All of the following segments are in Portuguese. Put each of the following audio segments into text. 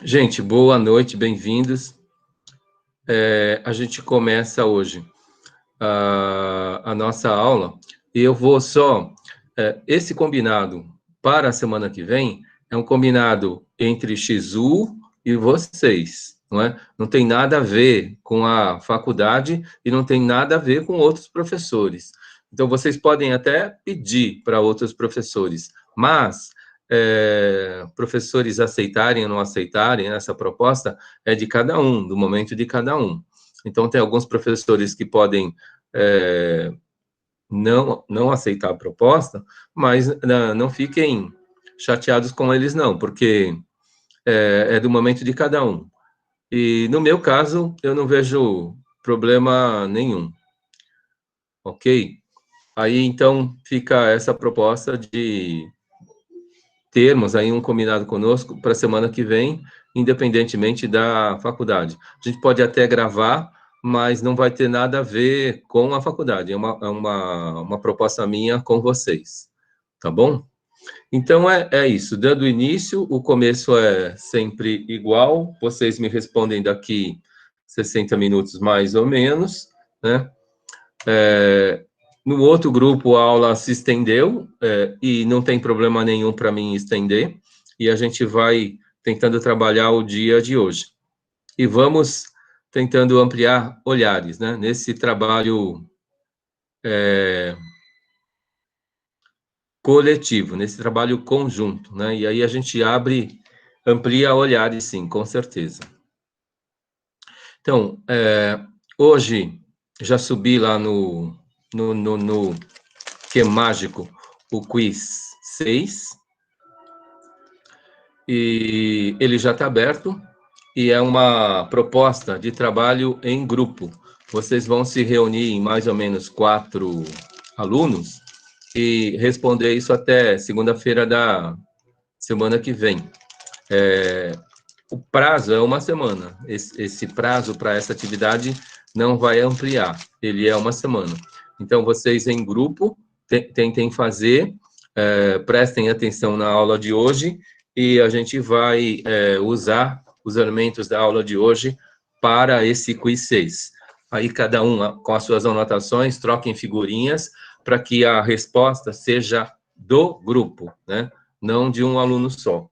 Gente, boa noite, bem-vindos. A gente começa hoje a nossa aula e eu vou só... esse combinado para a semana que vem é um combinado entre Xizu e vocês, não é? Não tem nada a ver com a faculdade e não tem nada a ver com outros professores. Então, vocês podem até pedir para outros professores, mas professores aceitarem ou não aceitarem essa proposta é de cada um, do momento de cada um. Então, tem alguns professores que podem não aceitar a proposta, mas não fiquem chateados com eles, não, porque é do momento de cada um. E, no meu caso, eu não vejo problema nenhum, ok? Aí, então, fica essa proposta de termos aí um combinado conosco para a semana que vem, independentemente da faculdade. A gente pode até gravar, mas não vai ter nada a ver com a faculdade, é uma proposta minha com vocês, tá bom? Então, é isso, dando início, o começo é sempre igual, vocês me respondem daqui 60 minutos mais ou menos, né? No outro grupo, a aula se estendeu, e não tem problema nenhum para mim estender, e a gente vai tentando trabalhar o dia de hoje. E vamos tentando ampliar olhares, né, nesse trabalho coletivo, nesse trabalho conjunto, né, e aí a gente amplia olhares, sim, com certeza. Então, hoje, já subi lá no que é mágico, o quiz 6, e ele já está aberto, e é uma proposta de trabalho em grupo. Vocês vão se reunir em mais ou menos 4 alunos e responder isso até segunda-feira da semana que vem. O prazo é uma semana. Esse prazo para essa atividade não vai ampliar, ele é uma semana. Então, vocês em grupo tentem fazer, prestem atenção na aula de hoje, e a gente vai usar os elementos da aula de hoje para esse quiz 6. Aí, cada um, com as suas anotações, troquem figurinhas para que a resposta seja do grupo, né? Não de um aluno só.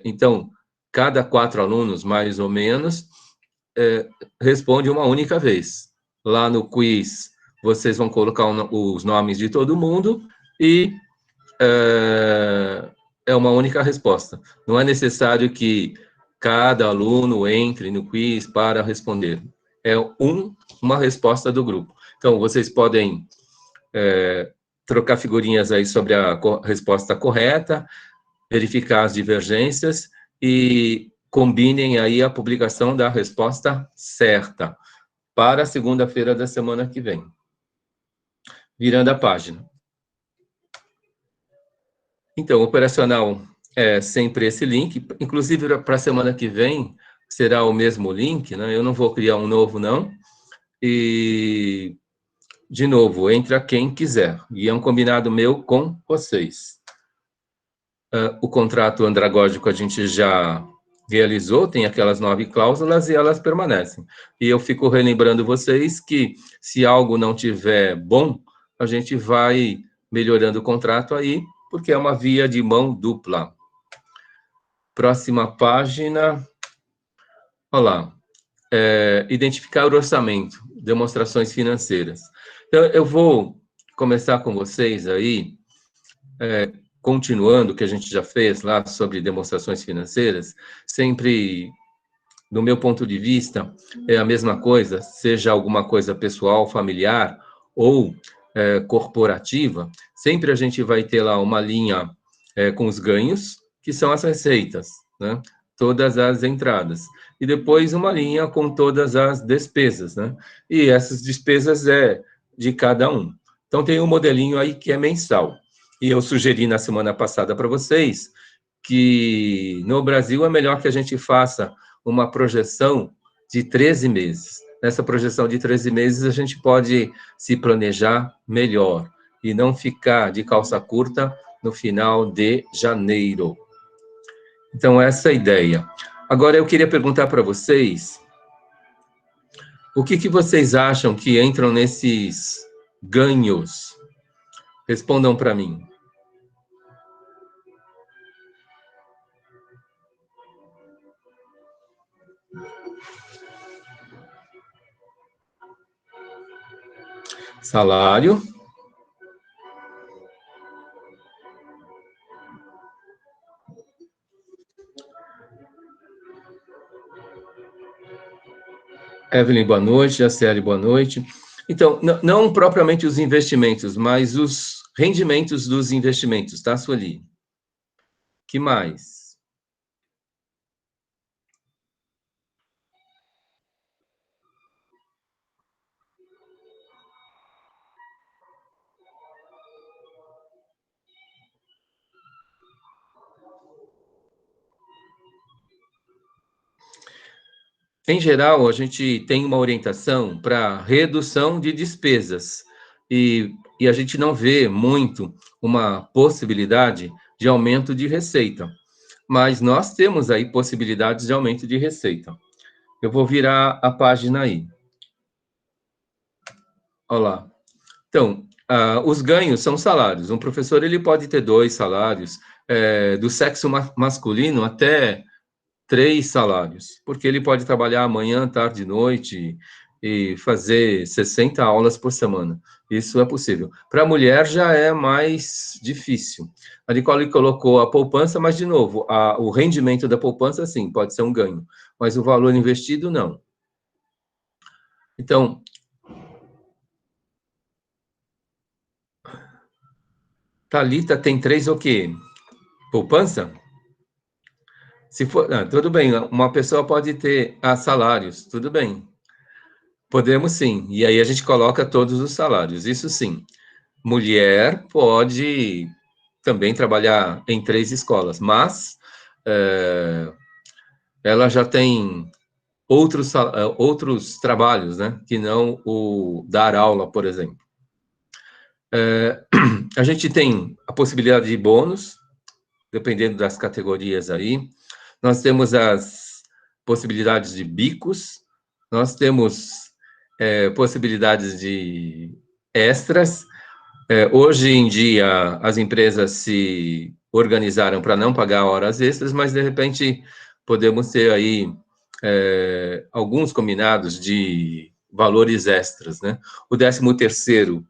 Então, cada 4 alunos, mais ou menos, responde uma única vez. Lá no quiz, vocês vão colocar os nomes de todo mundo e é uma única resposta. Não é necessário que cada aluno entre no quiz para responder. É uma resposta do grupo. Então, vocês podem trocar figurinhas aí sobre a resposta correta, verificar as divergências e combinem aí a publicação da resposta certa para a segunda-feira da semana que vem. Virando a página. Então, o operacional é sempre esse link, inclusive para a semana que vem será o mesmo link, né? Eu não vou criar um novo, não. E, de novo, entra quem quiser. E é um combinado meu com vocês. O contrato andragógico a gente já realizou, tem aquelas 9 cláusulas e elas permanecem. E eu fico relembrando vocês que, se algo não tiver bom, a gente vai melhorando o contrato aí, porque é uma via de mão dupla. Próxima página. Olha lá. Identificar o orçamento, demonstrações financeiras. Então, eu vou começar com vocês aí, continuando o que a gente já fez lá sobre demonstrações financeiras, sempre, do meu ponto de vista, é a mesma coisa, seja alguma coisa pessoal, familiar ou corporativa, sempre a gente vai ter lá uma linha com os ganhos, que são as receitas, né? Todas as entradas. E depois uma linha com todas as despesas, né? E essas despesas é de cada um. Então, tem um modelinho aí que é mensal. E eu sugeri na semana passada para vocês que no Brasil é melhor que a gente faça uma projeção de 13 meses. Nessa projeção de 13 meses, a gente pode se planejar melhor e não ficar de calça curta no final de janeiro. Então, essa é a ideia. Agora, eu queria perguntar para vocês, o que vocês acham que entram nesses ganhos? Respondam para mim. Salário. Evelyn, boa noite. Jaciele, boa noite. Então, não propriamente os investimentos, mas os rendimentos dos investimentos, tá, Sueli? Que mais? Em geral, a gente tem uma orientação para redução de despesas e a gente não vê muito uma possibilidade de aumento de receita. Mas nós temos aí possibilidades de aumento de receita. Eu vou virar a página aí. Olha lá. Então, os ganhos são salários. Um professor ele pode ter 2 salários, do sexo masculino até 3 salários, porque ele pode trabalhar manhã, tarde e noite e fazer 60 aulas por semana. Isso é possível. Para a mulher já é mais difícil. A Nicole colocou a poupança, mas, de novo, o rendimento da poupança, sim, pode ser um ganho, mas o valor investido, não. Então, Thalita tem 3 o quê? Poupança? Se for, tudo bem, uma pessoa pode ter salários, tudo bem. Podemos sim, e aí a gente coloca todos os salários, isso sim. Mulher pode também trabalhar em 3 escolas, mas ela já tem outros trabalhos, né, que não o dar aula, por exemplo. A gente tem a possibilidade de bônus, dependendo das categorias aí. Nós temos as possibilidades de bicos, nós temos possibilidades de extras. Hoje em dia, as empresas se organizaram para não pagar horas extras, mas, de repente, podemos ter aí alguns combinados de valores extras, né? O 13º,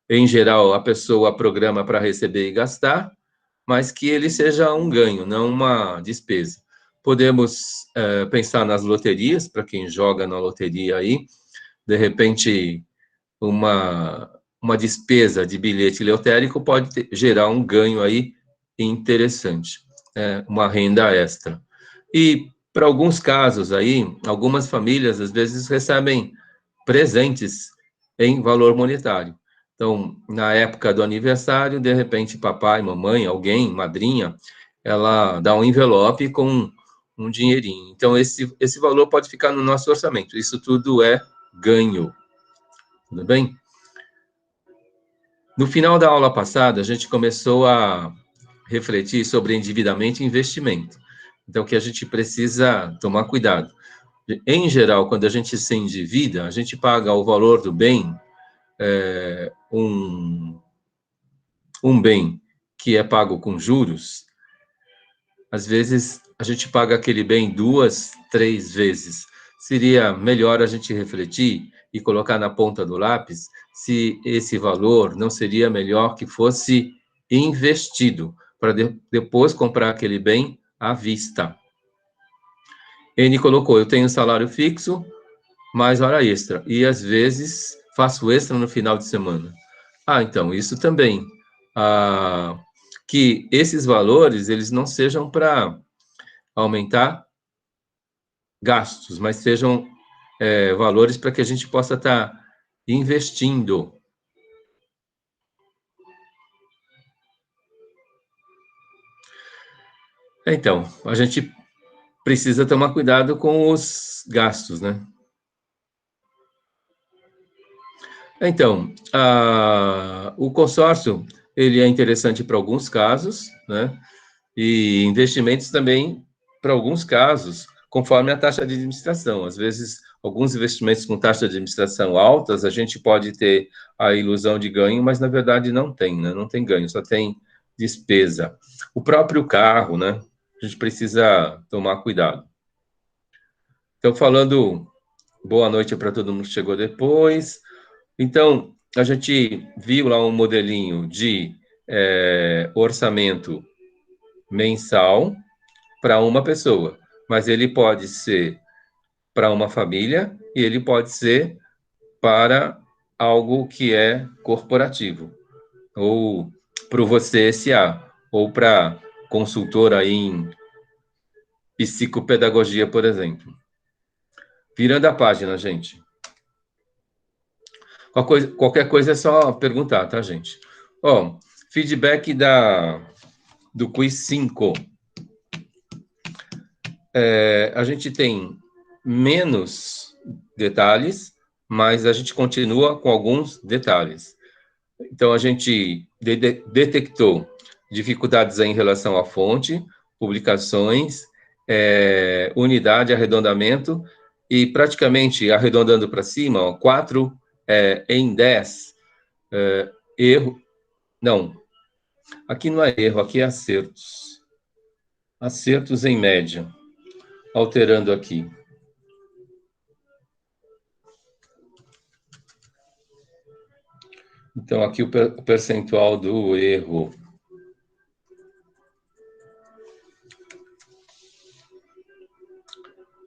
em geral, a pessoa programa para receber e gastar, mas que ele seja um ganho, não uma despesa. Podemos pensar nas loterias, para quem joga na loteria aí, de repente, uma despesa de bilhete lotérico pode gerar um ganho aí interessante, uma renda extra. E, para alguns casos aí, algumas famílias, às vezes, recebem presentes em valor monetário. Então, na época do aniversário, de repente, papai, mamãe, alguém, madrinha, ela dá um envelope com um dinheirinho. Então, esse valor pode ficar no nosso orçamento. Isso tudo é ganho. Tudo bem? No final da aula passada, a gente começou a refletir sobre endividamento e investimento. Então, que a gente precisa tomar cuidado. Em geral, quando a gente se endivida, a gente paga o valor do bem, um bem que é pago com juros, às vezes a gente paga aquele bem 2, 3 vezes. Seria melhor a gente refletir e colocar na ponta do lápis se esse valor não seria melhor que fosse investido, para depois comprar aquele bem à vista. Ele colocou, eu tenho salário fixo, mais hora extra, e às vezes faço extra no final de semana. Então, isso também. Que esses valores, eles não sejam para aumentar gastos, mas sejam valores para que a gente possa estar investindo. Então, a gente precisa tomar cuidado com os gastos, né? Então, o consórcio, ele é interessante para alguns casos, né? E investimentos também para alguns casos, conforme a taxa de administração. Às vezes, alguns investimentos com taxa de administração altas, a gente pode ter a ilusão de ganho, mas na verdade não tem, né? Não tem ganho, só tem despesa. O próprio carro, né? A gente precisa tomar cuidado. Então, falando boa noite para todo mundo que chegou depois. Então, a gente viu lá um modelinho de orçamento mensal para uma pessoa, mas ele pode ser para uma família e ele pode ser para algo que é corporativo, ou para o você SA, ou para consultor aí em psicopedagogia, por exemplo. Virando a página, gente. Qualquer coisa é só perguntar, tá, gente? Ó, feedback do quiz 5. A gente tem menos detalhes, mas a gente continua com alguns detalhes. Então, a gente detectou dificuldades em relação à fonte, publicações, unidade, arredondamento, e praticamente, arredondando para cima, ó, 4 em 10, erro. Não, aqui não é erro, aqui é acertos. Acertos em média. Alterando aqui. Então, aqui o percentual do erro.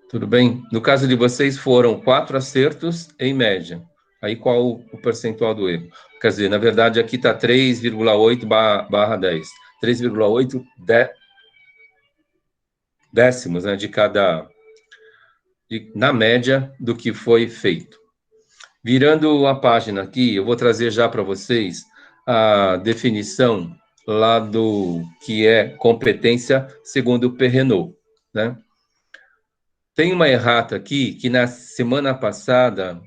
Tudo bem? No caso de vocês, foram 4 acertos em média. Aí, qual o percentual do erro? Quer dizer, na verdade, aqui está 3,8/10. 3,8 décimos, né, de cada... na média do que foi feito. Virando a página aqui, eu vou trazer já para vocês a definição lá do que é competência segundo o Perrenot, né? Tem uma errata aqui, que na semana passada,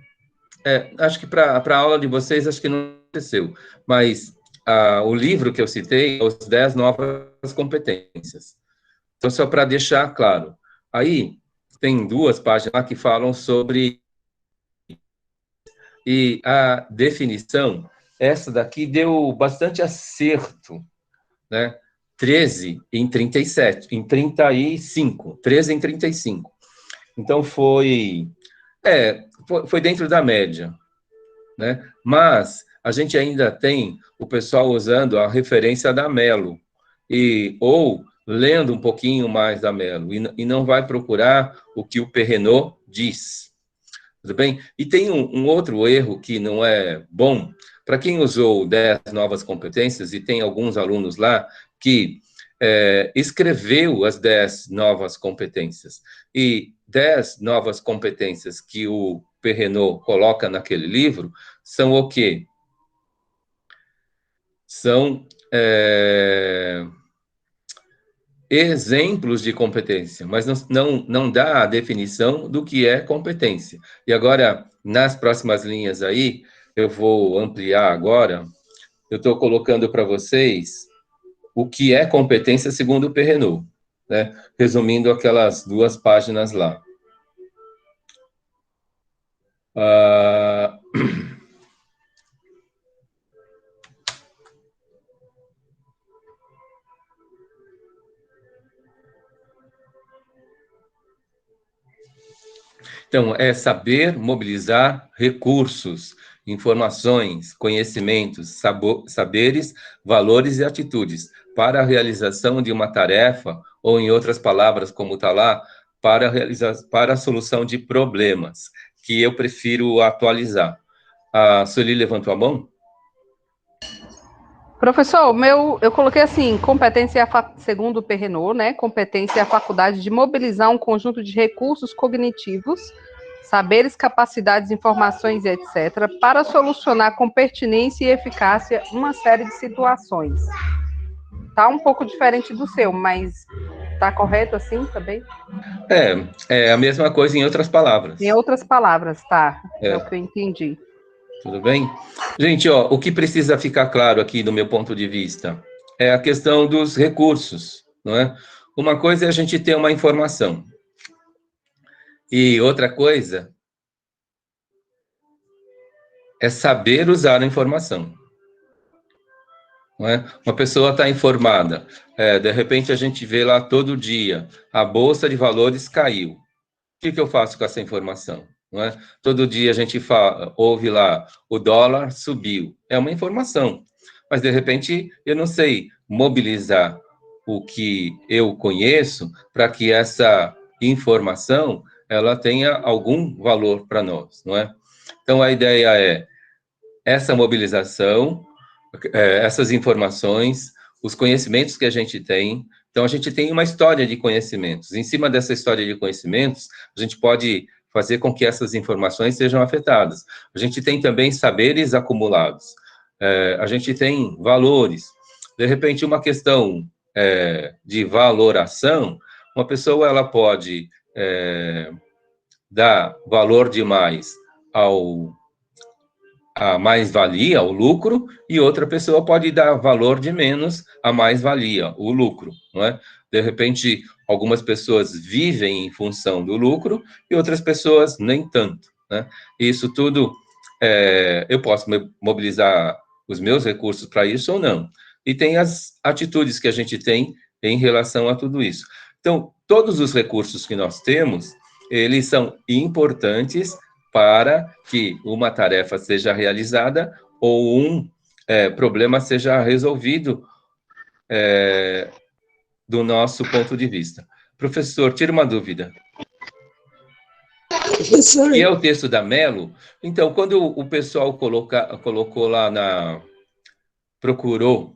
acho que para a aula de vocês, acho que não aconteceu, mas o livro que eu citei, Os 10 Novas Competências. Então, só para deixar claro. Aí, tem 2 páginas lá que falam sobre... E a definição, essa daqui deu bastante acerto, né? 13 em 37, em 35, 13 em 35. Então, foi dentro da média, né? Mas a gente ainda tem o pessoal usando a referência da Melo, ou lendo um pouquinho mais da Melo, e não vai procurar o que o Perrenot diz. Tudo bem? E tem um outro erro que não é bom. Para quem usou 10 novas competências, e tem alguns alunos lá que escreveu as 10 novas competências. E 10 novas competências que o Perrenot coloca naquele livro são o quê? São exemplos de competência, mas não dá a definição do que é competência. E agora, nas próximas linhas aí, eu vou ampliar agora, eu estou colocando para vocês o que é competência segundo o Perrenot, né? Resumindo aquelas 2 páginas lá. Então, é saber mobilizar recursos, informações, conhecimentos, saberes, valores e atitudes para a realização de uma tarefa, ou, em outras palavras, como está lá, para a solução de problemas, que eu prefiro atualizar. A Sueli levantou a mão? Professor, eu coloquei assim, competência segundo o Perrenot, né? Competência é a faculdade de mobilizar um conjunto de recursos cognitivos, saberes, capacidades, informações, etc., para solucionar com pertinência e eficácia uma série de situações. Tá um pouco diferente do seu, mas tá correto assim também? É a mesma coisa em outras palavras. Em outras palavras, tá? É o que eu entendi. Tudo bem? Gente, ó, o que precisa ficar claro aqui do meu ponto de vista é a questão dos recursos, não é? uma coisa é a gente ter uma informação. E outra coisa é saber usar a informação. Não é? Uma pessoa está informada, de repente a gente vê lá todo dia, a Bolsa de Valores caiu. O que eu faço com essa informação? Não é? Todo dia a gente ouve lá, o dólar subiu. É uma informação. Mas, de repente, eu não sei mobilizar o que eu conheço para que essa informação ela tenha algum valor para nós, não é? Então, a ideia é essa mobilização, essas informações, os conhecimentos que a gente tem. Então, a gente tem uma história de conhecimentos. Em cima dessa história de conhecimentos, a gente pode fazer com que essas informações sejam afetadas. A gente tem também saberes acumulados. A gente tem valores. De repente, uma questão de valoração, uma pessoa ela pode dar valor demais a mais-valia, o lucro, e outra pessoa pode dar valor de menos à mais-valia, o lucro, não é? De repente, algumas pessoas vivem em função do lucro e outras pessoas nem tanto, né? Isso tudo, eu posso mobilizar os meus recursos para isso ou não. E tem as atitudes que a gente tem em relação a tudo isso. Então, todos os recursos que nós temos, eles são importantes para que uma tarefa seja realizada ou um problema seja resolvido do nosso ponto de vista. Professor, tira uma dúvida. E é o texto da Melo. Então, quando o pessoal colocou lá procurou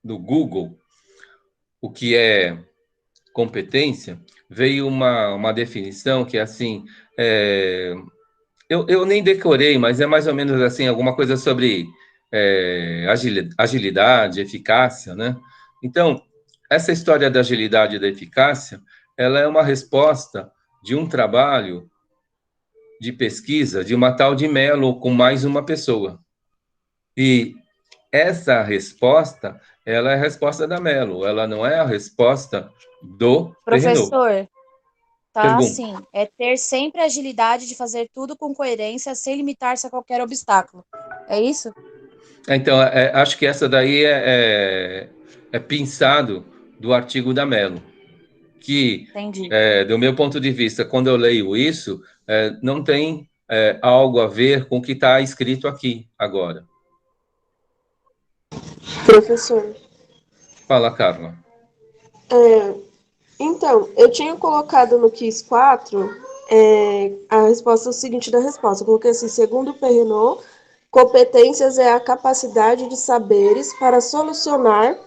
no Google o que é competência, veio uma definição que é assim, eu nem decorei, mas é mais ou menos assim, alguma coisa sobre agilidade, eficácia, né? Então, essa história da agilidade e da eficácia, ela é uma resposta de um trabalho de pesquisa de uma tal de Mello com mais uma pessoa. E essa resposta, ela é a resposta da Mello, ela não é a resposta do Perrenot. Professor, tá Pergunta. assim, é ter sempre a agilidade de fazer tudo com coerência, sem limitar-se a qualquer obstáculo. É isso? Então, acho que essa daí é pensado do artigo da Mello, que, Entendi. do meu ponto de vista, quando eu leio isso, não tem algo a ver com o que está escrito aqui agora. Professor, Fala, Carla. então, eu tinha colocado no quiz 4 a resposta seguinte da resposta. Eu coloquei assim, segundo o Perrenot, competências é a capacidade de saberes para solucionar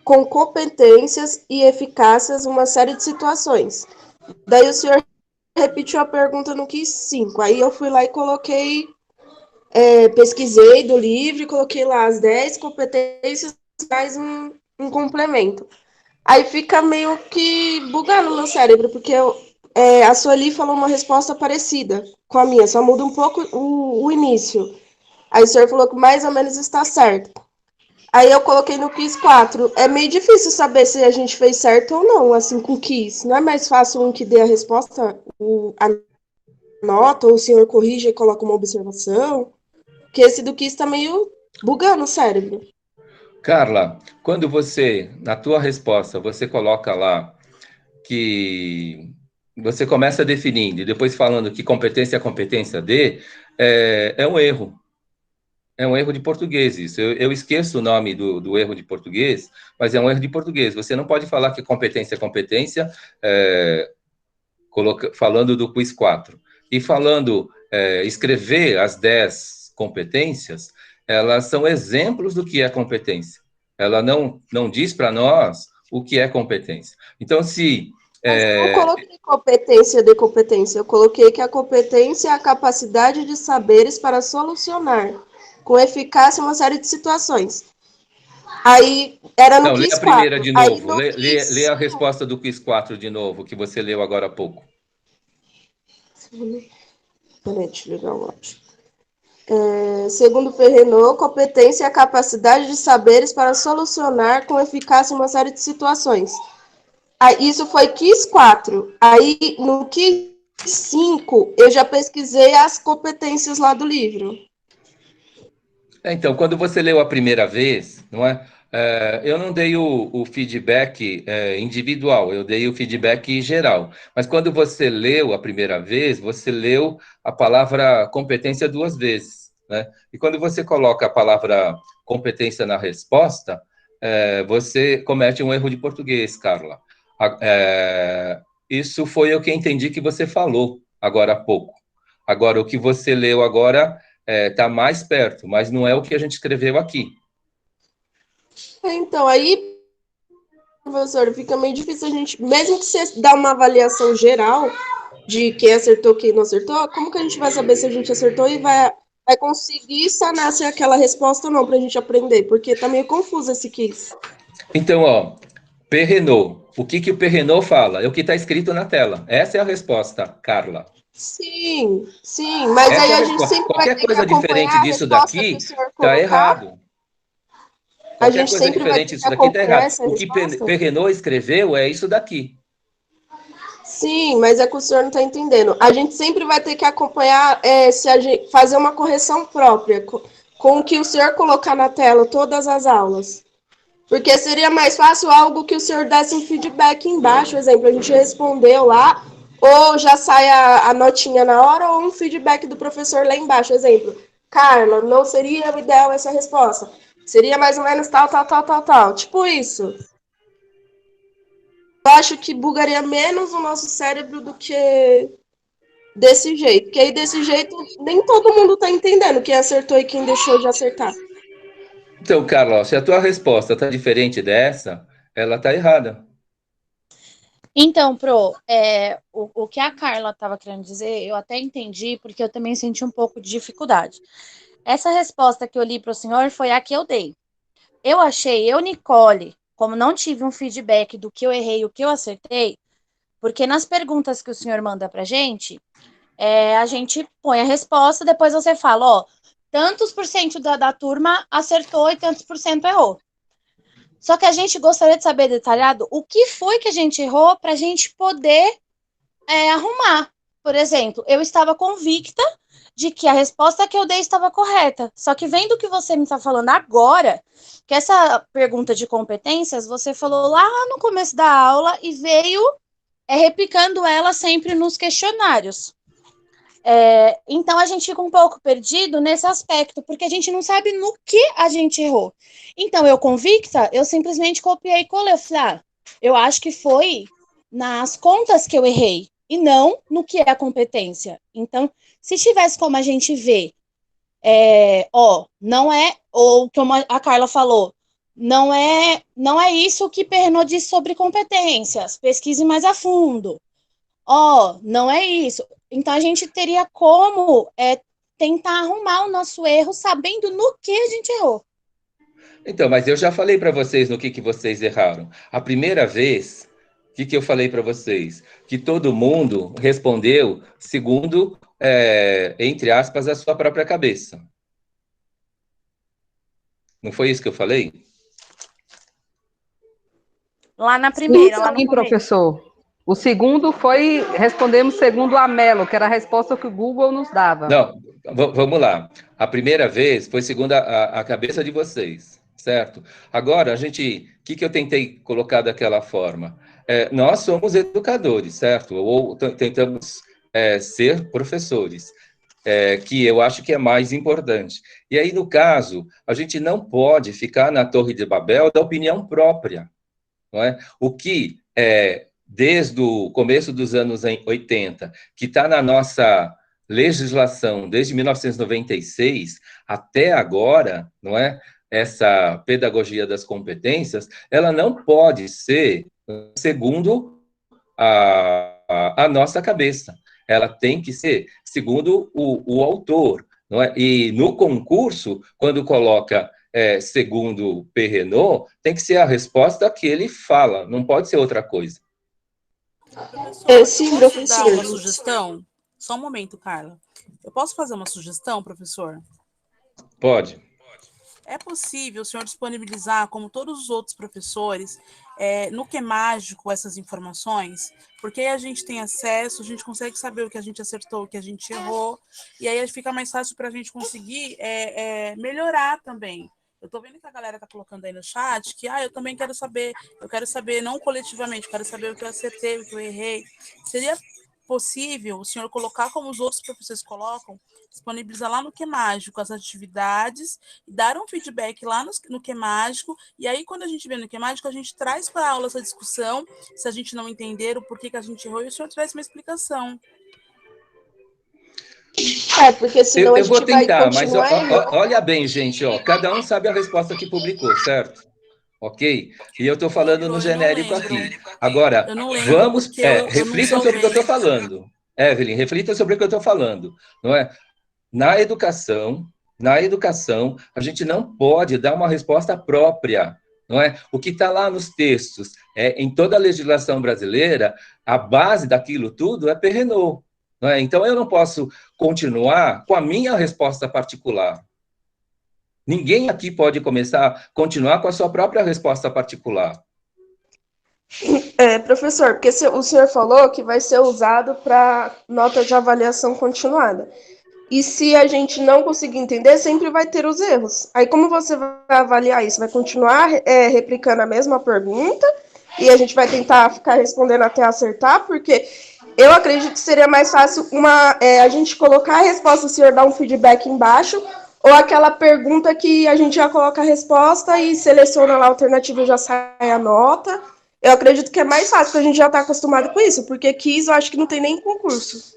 com competências e eficácias uma série de situações. Daí o senhor repetiu a pergunta no quiz 5. Aí eu fui lá e coloquei, pesquisei do livro e coloquei lá as 10 competências mais um complemento. Aí fica meio que bugando no meu cérebro, porque a Sueli falou uma resposta parecida com a minha, só muda um pouco o início. Aí o senhor falou que mais ou menos está certo. Aí eu coloquei no quiz 4. É meio difícil saber se a gente fez certo ou não, assim, com o quiz. Não é mais fácil um que dê a resposta, a nota, ou o senhor corrige e coloca uma observação? Porque esse do quiz tá meio bugando o cérebro. Carla, quando você, na tua resposta, você coloca lá que você começa definindo e depois falando que competência é competência de, é um erro. É um erro de português isso. Eu esqueço o nome do erro de português, mas é um erro de português. Você não pode falar que competência é competência falando do quiz 4. E falando, escrever as 10 competências, elas são exemplos do que é competência. Ela não diz para nós o que é competência. Então, se... Mas eu não coloquei competência de competência, eu coloquei que a competência é a capacidade de saberes para solucionar com eficácia uma série de situações. Aí, era no quiz 4. Lê a primeira de novo, Aí, lê a resposta do quiz 4 de novo, que você leu agora há pouco. Peraí, deixa eu ligar o áudio. Segundo Perrenot, competência é a capacidade de saberes para solucionar com eficácia uma série de situações. Aí, isso foi quiz 4. Aí, no quiz 5, eu já pesquisei as competências lá do livro. Então, quando você leu a primeira vez, não é? Eu não dei o feedback individual, eu dei o feedback geral. Mas quando você leu a primeira vez, você leu a palavra competência 2 vezes, né? E quando você coloca a palavra competência na resposta, você comete um erro de português, Carla. Isso foi o que eu entendi que você falou agora há pouco. Agora, o que você leu agora está mais perto, mas não é o que a gente escreveu aqui. Então, aí, professor, fica meio difícil a gente, mesmo que você dá uma avaliação geral de quem acertou, quem não acertou, como que a gente vai saber se a gente acertou e vai conseguir sanar se é aquela resposta ou não para a gente aprender? Porque tá meio confuso esse quiz. Então, ó, Perrenot. O que o Perrenot fala? É o que está escrito na tela. Essa é a resposta, Carla. Sim, mas Essa aí é a a gente resposta. sempre vai Qualquer ter que coisa diferente acompanhar a disso resposta que daqui o senhor está colocar. errado. A Qualquer gente coisa sempre vai diferente ter que disso daqui está acompanhar errado. essa O que resposta? Perrenot escreveu é isso daqui. Sim, mas é que o senhor não está entendendo. A gente sempre vai ter que acompanhar, se a gente fazer uma correção própria com o que o senhor colocar na tela, todas as aulas. Porque seria mais fácil algo que o senhor desse um feedback embaixo, exemplo, a gente respondeu lá, ou já sai a notinha na hora, ou um feedback do professor lá embaixo, exemplo. Carla, não seria o ideal essa resposta. Seria mais ou menos tal, tal, tal, tal, tal. Tipo isso. Eu acho que bugaria menos o nosso cérebro do que desse jeito. Porque aí, desse jeito, nem todo mundo tá entendendo quem acertou e quem deixou de acertar. Então, Carla, se a tua resposta está diferente dessa, ela está errada. Então, o que a Carla estava querendo dizer, eu até entendi, porque eu também senti um pouco de dificuldade. Essa resposta que eu li para o senhor foi a que eu dei. Eu achei, Nicole, como não tive um feedback do que eu errei e o que eu acertei, porque nas perguntas que o senhor manda para a gente põe a resposta, depois você fala, ó, tantos por cento da turma acertou e tantos por cento errou. Só que a gente gostaria de saber detalhado o que foi que a gente errou para a gente poder arrumar. Por exemplo, eu estava convicta de que a resposta que eu dei estava correta. Só que vendo o que você me está falando agora, que essa pergunta de competências, você falou lá no começo da aula e veio replicando ela sempre nos questionários. Então a gente fica um pouco perdido nesse aspecto, porque a gente não sabe no que a gente errou. Então, eu convicta, eu simplesmente copiei e colei. Eu falei, eu acho que foi nas contas que eu errei, e não no que é a competência. Então, se tivesse como a gente ver, não é, ou como a Carla falou, não é isso que Perrenot disse sobre competências, pesquise mais a fundo. Não é isso. Então, a gente teria como tentar arrumar o nosso erro sabendo no que a gente errou. Então, mas eu já falei para vocês no que vocês erraram. A primeira vez, o que eu falei para vocês? Que todo mundo respondeu segundo, entre aspas, a sua própria cabeça. Não foi isso que eu falei? Lá na primeira, Sim, lá no começo. professor. O segundo foi, respondemos segundo a Melo, que era a resposta que o Google nos dava. Não, vamos lá. A primeira vez foi segundo a cabeça de vocês, certo? Agora, o que eu tentei colocar daquela forma? Nós somos educadores, certo? Ou tentamos ser professores, que eu acho que é mais importante. E aí, no caso, a gente não pode ficar na Torre de Babel da opinião própria, não é? O que desde o começo dos anos 80, que está na nossa legislação desde 1996 até agora, não é? Essa pedagogia das competências, ela não pode ser segundo a nossa cabeça. Ela tem que ser segundo o autor, não é? E no concurso, quando coloca segundo Perrenot, tem que ser a resposta que ele fala, não pode ser outra coisa. Professor, Sim, eu posso dar professor. uma sugestão? Só um momento, Carla. Eu posso fazer uma sugestão, professor? Pode. É possível o senhor disponibilizar, como todos os outros professores, no que mágico essas informações? Porque aí a gente tem acesso, a gente consegue saber o que a gente acertou, o que a gente errou, e aí fica mais fácil para a gente conseguir melhorar também. Eu estou vendo que a galera está colocando aí no chat que eu também eu quero saber não coletivamente, eu quero saber o que eu acertei, o que eu errei. Seria possível o senhor colocar como os outros professores colocam, disponibilizar lá no Que Mágico as atividades, dar um feedback lá no Que Mágico, e aí quando a gente vê no Que Mágico, a gente traz para a aula essa discussão, se a gente não entender o porquê que a gente errou, e o senhor traz uma explicação. Porque senão a Eu vou gente vai tentar, mas continuar errando. olha bem, gente, cada um sabe a resposta que publicou, certo? Ok? E eu estou falando no genérico aqui. Agora, Eu não lembro, vamos, porque eu não reflitam sobre o que eu estou falando. Evelyn, reflitam sobre o que eu estou falando, não é? Na educação, a gente não pode dar uma resposta própria, não é? O que está lá nos textos, em toda a legislação brasileira, a base daquilo tudo é Perrenot, não é? Então, eu não posso continuar com a minha resposta particular. Ninguém aqui pode continuar com a sua própria resposta particular. Professor, porque o senhor falou que vai ser usado para nota de avaliação continuada. E se a gente não conseguir entender, sempre vai ter os erros. Aí como você vai avaliar isso? Vai continuar replicando a mesma pergunta e a gente vai tentar ficar respondendo até acertar? Porque eu acredito que seria mais fácil a gente colocar a resposta, o senhor dar um feedback embaixo, ou aquela pergunta que a gente já coloca a resposta e seleciona lá a alternativa e já sai a nota. Eu acredito que é mais fácil, porque a gente já está acostumado com isso, porque quiz eu acho que não tem nem concurso.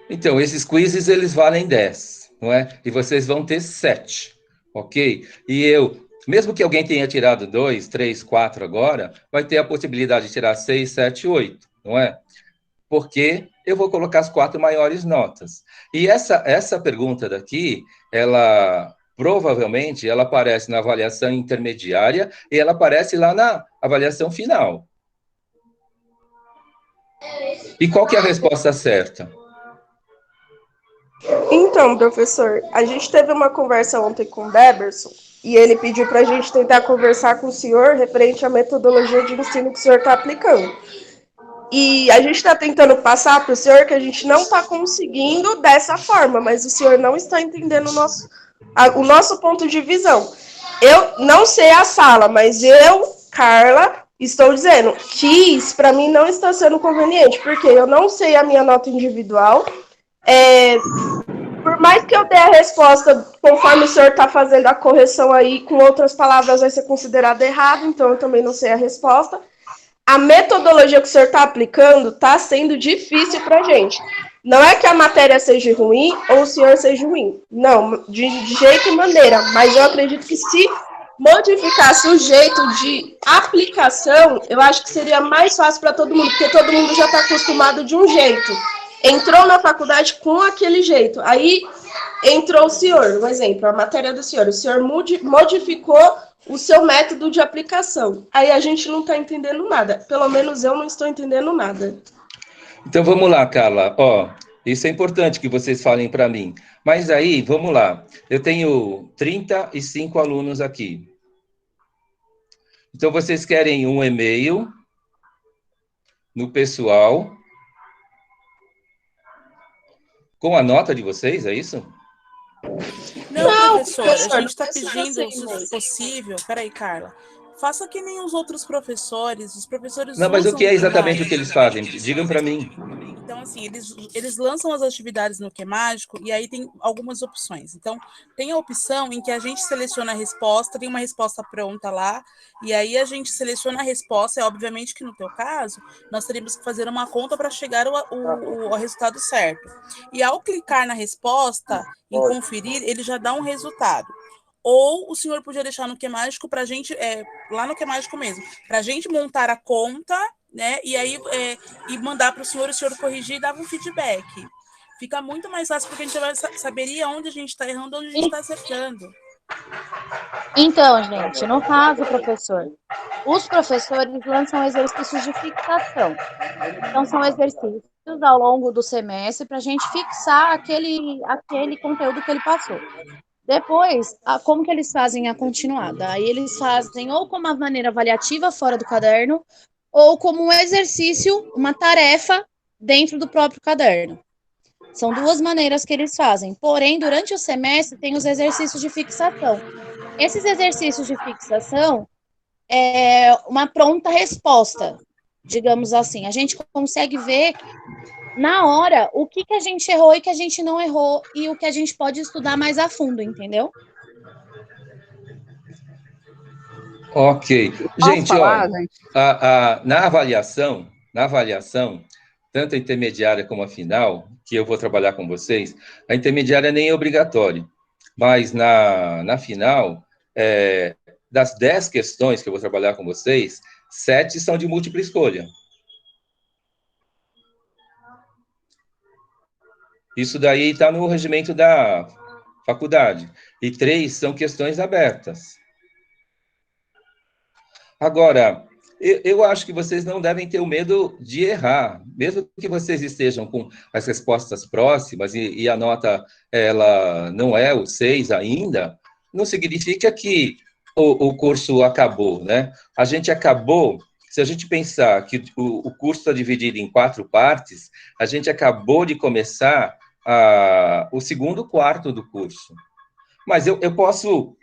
Então, esses quizzes, eles valem 10, não é? E vocês vão ter 7, ok? E mesmo que alguém tenha tirado 2, 3, 4 agora, vai ter a possibilidade de tirar 6, 7, 8, não é? Porque eu vou colocar as 4 maiores notas. E essa pergunta daqui, ela provavelmente ela aparece na avaliação intermediária e ela aparece lá na avaliação final. E qual que é a resposta certa? Então, professor, a gente teve uma conversa ontem com o Deberson e ele pediu para a gente tentar conversar com o senhor referente à metodologia de ensino que o senhor está aplicando. E a gente está tentando passar para o senhor que a gente não está conseguindo dessa forma, mas o senhor não está entendendo o nosso ponto de visão. Eu não sei a sala, mas eu, Carla, estou dizendo que isso para mim não está sendo conveniente, porque eu não sei a minha nota individual. Por mais que eu dê a resposta, conforme o senhor está fazendo a correção aí, com outras palavras vai ser considerado errado, então eu também não sei a resposta. A metodologia que o senhor está aplicando está sendo difícil para a gente. Não é que a matéria seja ruim ou o senhor seja ruim. Não, de jeito e maneira. Mas eu acredito que se modificasse o jeito de aplicação, eu acho que seria mais fácil para todo mundo, porque todo mundo já está acostumado de um jeito. Entrou na faculdade com aquele jeito. Aí entrou o senhor, um exemplo, a matéria do senhor. O senhor modificou o seu método de aplicação. Aí a gente não está entendendo nada. Pelo menos eu não estou entendendo nada. Então, vamos lá, Carla. Isso é importante que vocês falem para mim. Mas aí, vamos lá. Eu tenho 35 alunos aqui. Então, vocês querem um e-mail no pessoal com a nota de vocês, é isso? Não, professor, a gente está pedindo, se possível... Peraí, Carla. Faça que nem os outros professores. Os professores não, mas o que é exatamente o o que eles fazem? Digam para mim. Então, assim, eles lançam as atividades no Que Mágico e aí tem algumas opções. Então, tem a opção em que a gente seleciona a resposta, tem uma resposta pronta lá, e aí a gente seleciona a resposta, obviamente que no teu caso, nós teríamos que fazer uma conta para chegar ao resultado certo. E ao clicar na resposta, em conferir, ele já dá um resultado. Ou o senhor podia deixar no Que Mágico para a gente, lá no Que Mágico mesmo, para a gente montar a conta, né? E aí e mandar para o senhor corrigir e dar um feedback. Fica muito mais fácil, porque a gente vai saberia onde a gente está errando, onde a gente está acertando. Então, gente, no caso, professor, os professores lançam exercícios de fixação. Então, são exercícios ao longo do semestre para a gente fixar aquele conteúdo que ele passou. Depois, como que eles fazem a continuada? Aí eles fazem ou como uma maneira avaliativa fora do caderno, ou como um exercício, uma tarefa dentro do próprio caderno. São duas maneiras que eles fazem. Porém, durante o semestre, tem os exercícios de fixação. Esses exercícios de fixação é uma pronta resposta, digamos assim. A gente consegue ver na hora o que a gente errou e que a gente não errou e o que a gente pode estudar mais a fundo, entendeu? Ok. Posso Gente, falar, ó, gente? na avaliação, tanto a intermediária como a final, que eu vou trabalhar com vocês, a intermediária nem é obrigatória, mas na final, das 10 questões que eu vou trabalhar com vocês, 7 são de múltipla escolha. Isso daí está no regimento da faculdade. E 3 são questões abertas. Agora, eu acho que vocês não devem ter o medo de errar, mesmo que vocês estejam com as respostas próximas e a nota ela não é o 6 ainda, não significa que o curso acabou, né? A gente acabou, se a gente pensar que o curso está dividido em 4 partes, a gente acabou de começar o segundo quarto do curso. Mas eu posso...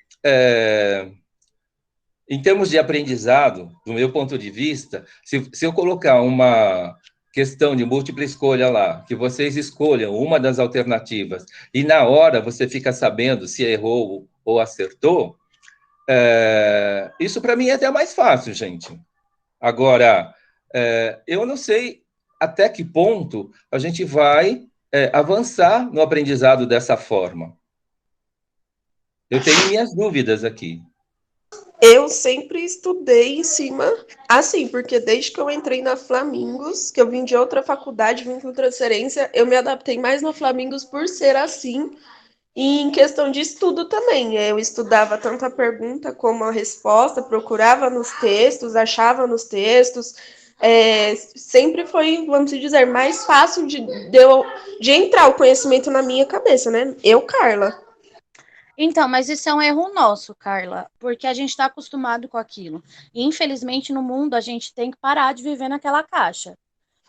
em termos de aprendizado, do meu ponto de vista, se eu colocar uma questão de múltipla escolha lá, que vocês escolham uma das alternativas, e na hora você fica sabendo se errou ou acertou, isso para mim é até mais fácil, gente. Agora, eu não sei até que ponto a gente vai avançar no aprendizado dessa forma. Eu tenho minhas dúvidas aqui. Eu sempre estudei em cima, assim, porque desde que eu entrei na Flamingos, que eu vim de outra faculdade, vim com transferência, eu me adaptei mais na Flamingos por ser assim, e em questão de estudo também. Eu estudava tanto a pergunta como a resposta, procurava nos textos, achava nos textos. Sempre foi, vamos dizer, mais fácil de entrar o conhecimento na minha cabeça, né? Eu, Carla. Então, mas isso é um erro nosso, Carla, porque a gente está acostumado com aquilo. E, infelizmente, no mundo, a gente tem que parar de viver naquela caixa.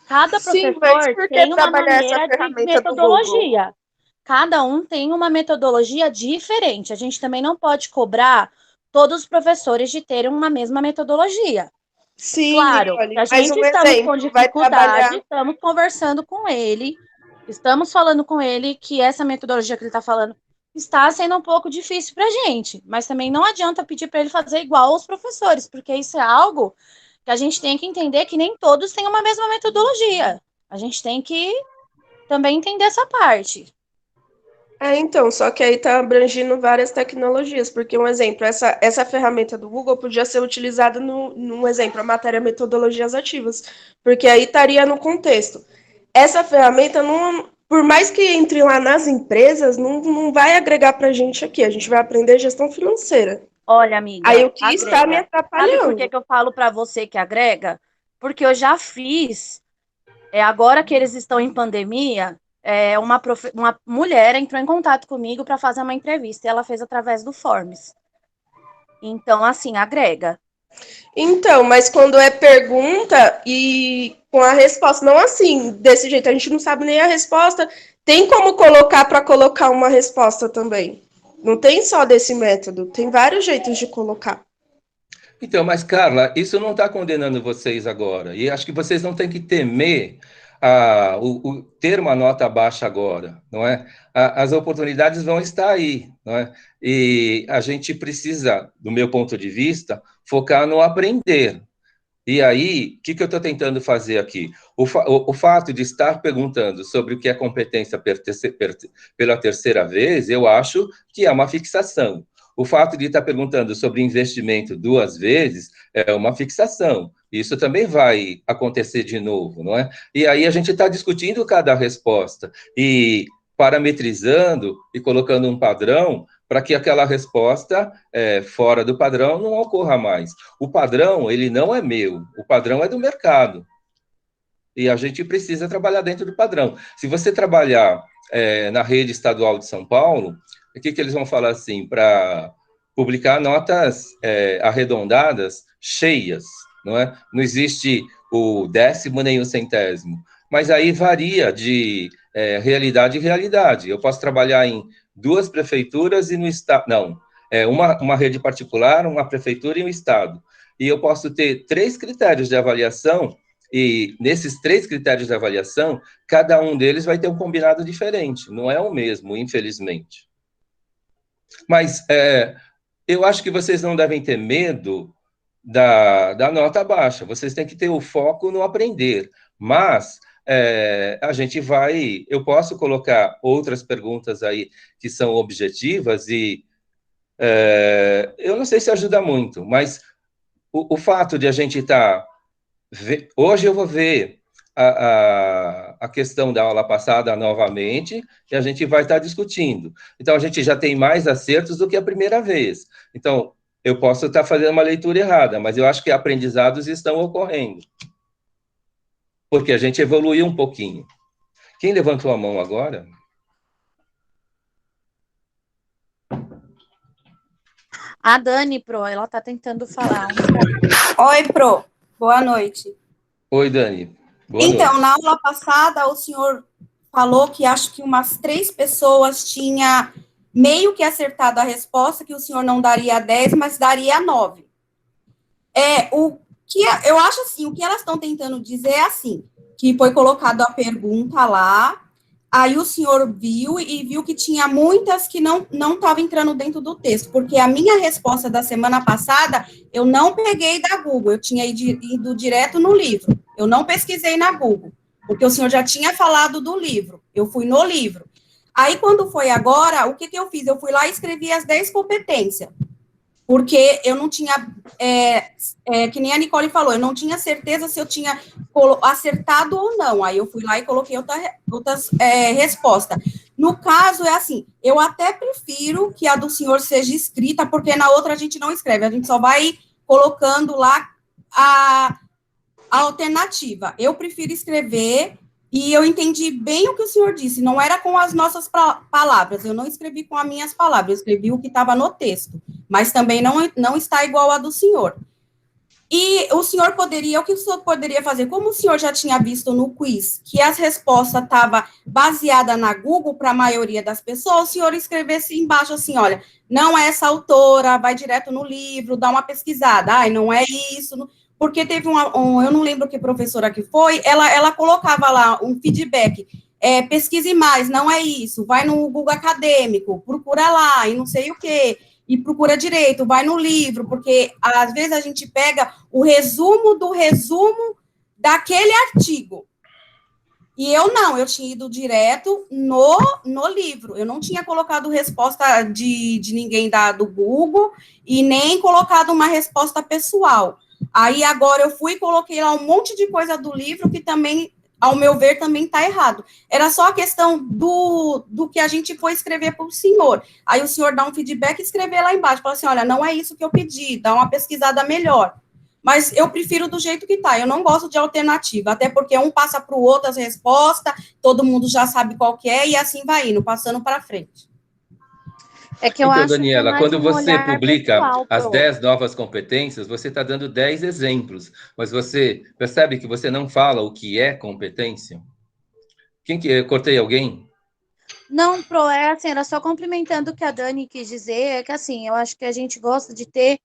Cada Sim, mas professor por que tem uma trabalhar essa maneira de ferramenta do Google? metodologia. Cada um tem uma metodologia diferente. A gente também não pode cobrar todos os professores de terem uma mesma metodologia. Sim, Claro, se Nicole, a mais gente um estamos com exemplo, vai dificuldade, trabalhar. estamos conversando com ele, estamos falando com ele que essa metodologia que ele está falando está sendo um pouco difícil para a gente, mas também não adianta pedir para ele fazer igual aos professores, porque isso é algo que a gente tem que entender que nem todos têm uma mesma metodologia. A gente tem que também entender essa parte. Então, só que aí está abrangindo várias tecnologias, porque um exemplo, essa ferramenta do Google podia ser utilizada num exemplo, a matéria metodologias ativas, porque aí estaria no contexto. Essa ferramenta, não, por mais que entre lá nas empresas, não vai agregar para a gente vai aprender gestão financeira. Olha, Aí amiga, o que está me agrega. Sabe por que atrapalhando? que eu falo para você que agrega? Porque eu já fiz. Agora que eles estão em pandemia, uma mulher entrou em contato comigo para fazer uma entrevista e ela fez através do Forms. Então, assim, agrega. Então, mas quando é pergunta e com a resposta, não assim, desse jeito, a gente não sabe nem a resposta, tem como colocar para colocar uma resposta também. Não tem só desse método, tem vários jeitos de colocar. Então, mas, Carla, isso não está condenando vocês agora. E acho que vocês não têm que temer ter uma nota baixa agora, não é? As oportunidades vão estar aí, não é? E a gente precisa, do meu ponto de vista, focar no aprender. E aí, o que eu estou tentando fazer aqui? O fato de estar perguntando sobre o que é competência pela terceira vez, eu acho que é uma fixação. O fato de estar perguntando sobre investimento 2 vezes é uma fixação. Isso também vai acontecer de novo, não é? E aí a gente está discutindo cada resposta e parametrizando e colocando um padrão para que aquela resposta fora do padrão não ocorra mais. O padrão, ele não é meu, o padrão é do mercado. E a gente precisa trabalhar dentro do padrão. Se você trabalhar na rede estadual de São Paulo, o que eles vão falar assim? Para publicar notas arredondadas, cheias, não é? Não existe o décimo nem o centésimo, mas aí varia de realidade em realidade. Eu posso trabalhar em 2 prefeituras e no estado, não, uma rede particular, uma prefeitura e um estado, e eu posso ter 3 critérios de avaliação, e nesses 3 critérios de avaliação, cada um deles vai ter um combinado diferente, não é o mesmo, infelizmente. Mas eu acho que vocês não devem ter medo da nota baixa, vocês têm que ter o foco no aprender, mas a gente vai, eu posso colocar outras perguntas aí que são objetivas e eu não sei se ajuda muito, mas o fato de a gente estar... Hoje eu vou ver a questão da aula passada novamente e a gente vai estar discutindo. Então, a gente já tem mais acertos do que a primeira vez. Então, eu posso estar fazendo uma leitura errada, mas eu acho que aprendizados estão ocorrendo. Porque a gente evoluiu um pouquinho. Quem levantou a mão agora? A Dani, Pro, ela tá tentando falar. Oi, Pro. Boa noite. Oi, Dani. Boa então, noite. na aula passada, o senhor falou que acho que umas 3 pessoas tinha meio que acertado a resposta, que o senhor não daria 10, mas daria 9. O que eu acho assim, o que elas estão tentando dizer é assim, que foi colocado a pergunta lá, aí o senhor viu e viu que tinha muitas que não estavam entrando dentro do texto, porque a minha resposta da semana passada, eu não peguei da Google, eu tinha ido direto no livro, eu não pesquisei na Google, porque o senhor já tinha falado do livro, eu fui no livro. Aí, quando foi agora, o que eu fiz? Eu fui lá e escrevi as 10 competências, porque eu não tinha, que nem a Nicole falou, eu não tinha certeza se eu tinha acertado ou não, aí eu fui lá e coloquei outras respostas. No caso, é assim, eu até prefiro que a do senhor seja escrita, porque na outra a gente não escreve, a gente só vai colocando lá a alternativa. Eu prefiro escrever, e eu entendi bem o que o senhor disse, não era com as nossas palavras, eu não escrevi com as minhas palavras, eu escrevi o que estava no texto, mas também não está igual a do senhor. E o senhor poderia, o que o senhor poderia fazer? Como o senhor já tinha visto no quiz, que as respostas estavam baseadas na Google para a maioria das pessoas, o senhor escrevesse embaixo assim, olha, não é essa autora, vai direto no livro, dá uma pesquisada, ai, não é isso, porque teve eu não lembro que professora que foi, ela colocava lá um feedback, pesquise mais, não é isso, vai no Google Acadêmico, procura lá, e não sei o quê, e procura direito, vai no livro, porque às vezes a gente pega o resumo do resumo daquele artigo. E eu tinha ido direto no livro, eu não tinha colocado resposta de ninguém do Google, e nem colocado uma resposta pessoal. Aí agora eu fui e coloquei lá um monte de coisa do livro que também, ao meu ver, também está errado. Era só a questão do que a gente foi escrever para o senhor. Aí o senhor dá um feedback e escrever lá embaixo. Fala assim, olha, não é isso que eu pedi, dá uma pesquisada melhor. Mas eu prefiro do jeito que está. Eu não gosto de alternativa, até porque um passa para o outro as respostas, todo mundo já sabe qual que é, e assim vai indo, passando para frente. É que eu Então, acho Daniela, que quando você publica pessoal, as 10 novas competências, você está dando 10 exemplos, mas você percebe que você não fala o que é competência? Cortei alguém? Não, Pro, assim, era só complementando o que a Dani quis dizer, que assim, eu acho que a gente gosta de ter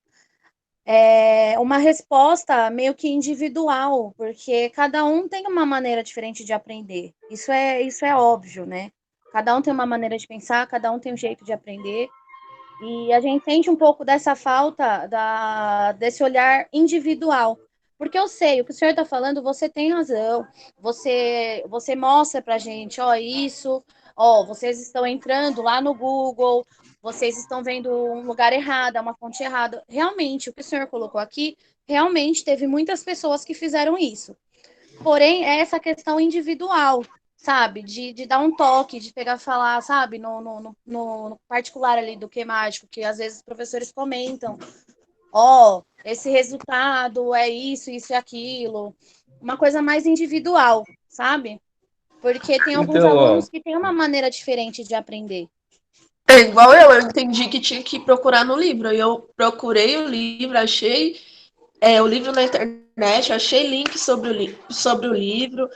uma resposta meio que individual, porque cada um tem uma maneira diferente de aprender. Isso é óbvio, né? Cada um tem uma maneira de pensar, cada um tem um jeito de aprender. E a gente sente um pouco dessa falta desse olhar individual. Porque eu sei, o que o senhor está falando, você tem razão. Você mostra para a gente, isso, vocês estão entrando lá no Google, vocês estão vendo um lugar errado, uma fonte errada. Realmente, o que o senhor colocou aqui, realmente teve muitas pessoas que fizeram isso. Porém, é essa questão individual, sabe? De dar um toque, de pegar e falar, sabe? No particular ali do que mágico, que às vezes os professores comentam, esse resultado é isso, isso e aquilo. Uma coisa mais individual, sabe? Porque tem alguns Então, alunos que têm uma maneira diferente de aprender. É igual eu entendi que tinha que procurar no livro. Eu procurei o livro, achei o livro na internet, achei link sobre o livro,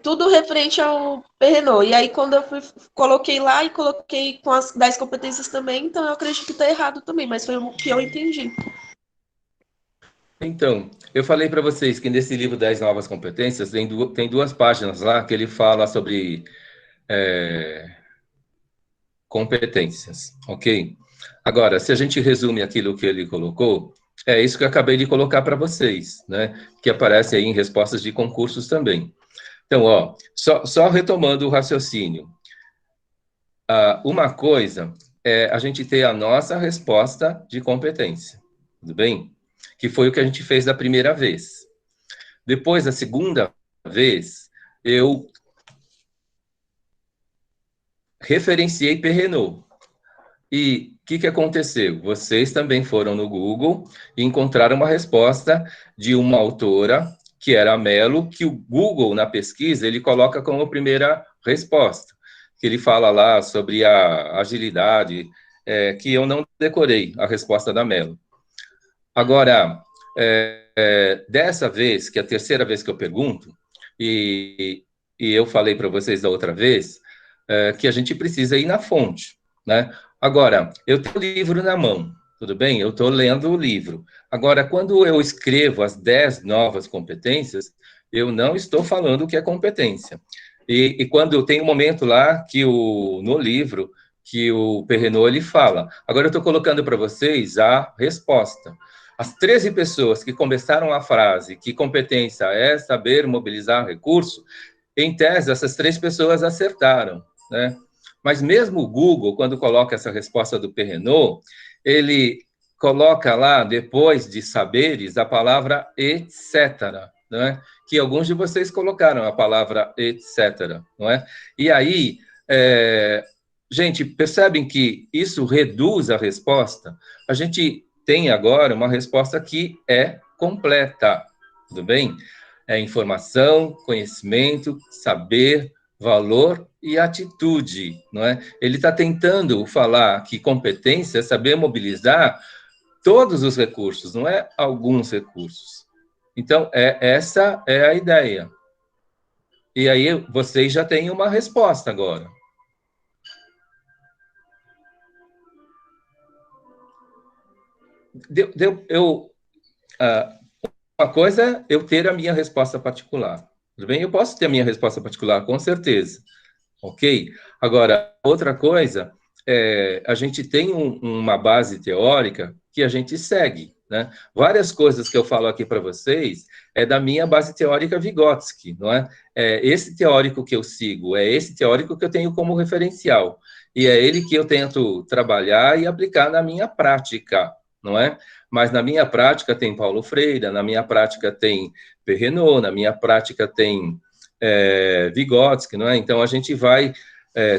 tudo referente ao Perrenot. E aí, quando eu coloquei lá e coloquei com as 10 competências também, então eu acredito que está errado também, mas foi o que eu entendi. Então, eu falei para vocês que nesse livro 10 Novas Competências tem duas páginas lá que ele fala sobre competências, ok? Agora, se a gente resume aquilo que ele colocou, é isso que eu acabei de colocar para vocês, né? Que aparece aí em respostas de concursos também. Então, ó, só retomando o raciocínio. Uma coisa é a gente ter a nossa resposta de competência, tudo bem? Que foi o que a gente fez da primeira vez. Depois, da segunda vez, eu referenciei Perrenot. E o que aconteceu? Vocês também foram no Google e encontraram uma resposta de uma autora, que era a Mello, que o Google, na pesquisa, ele coloca como primeira resposta. Que ele fala lá sobre a agilidade, que eu não decorei a resposta da Mello. Agora, dessa vez, que é a terceira vez que eu pergunto, e eu falei para vocês da outra vez, que a gente precisa ir na fonte, né? Agora, eu tenho o livro na mão, tudo bem? Eu estou lendo o livro. Agora, quando eu escrevo as 10 novas competências, eu não estou falando o que é competência. E quando tem um momento lá que no livro, que o Perrenot ele fala. Agora eu estou colocando para vocês a resposta. As 13 pessoas que começaram a frase que competência é saber mobilizar recurso, em tese, essas 3 pessoas acertaram, né? Mas mesmo o Google, quando coloca essa resposta do Perrenot, ele coloca lá, depois de saberes, a palavra etc., né? Que alguns de vocês colocaram a palavra etc., não é? E aí, gente, percebem que isso reduz a resposta? A gente tem agora uma resposta que é completa, tudo bem? É informação, conhecimento, saber, valor e atitude, não é? Ele está tentando falar que competência é saber mobilizar todos os recursos, não é alguns recursos. Então, essa é a ideia. E aí, vocês já têm uma resposta agora. Uma coisa é eu ter a minha resposta particular. Tudo bem? Eu posso ter a minha resposta particular, com certeza. Ok? Agora, outra coisa, a gente tem uma base teórica que a gente segue, né? Várias coisas que eu falo aqui para vocês é da minha base teórica Vygotsky, não é? Esse teórico que eu sigo, é esse teórico que eu tenho como referencial. E é ele que eu tento trabalhar e aplicar na minha prática, não é? Mas na minha prática tem Paulo Freire, na minha prática tem Perrenot, na minha prática tem Vygotsky, não é? Então a gente vai,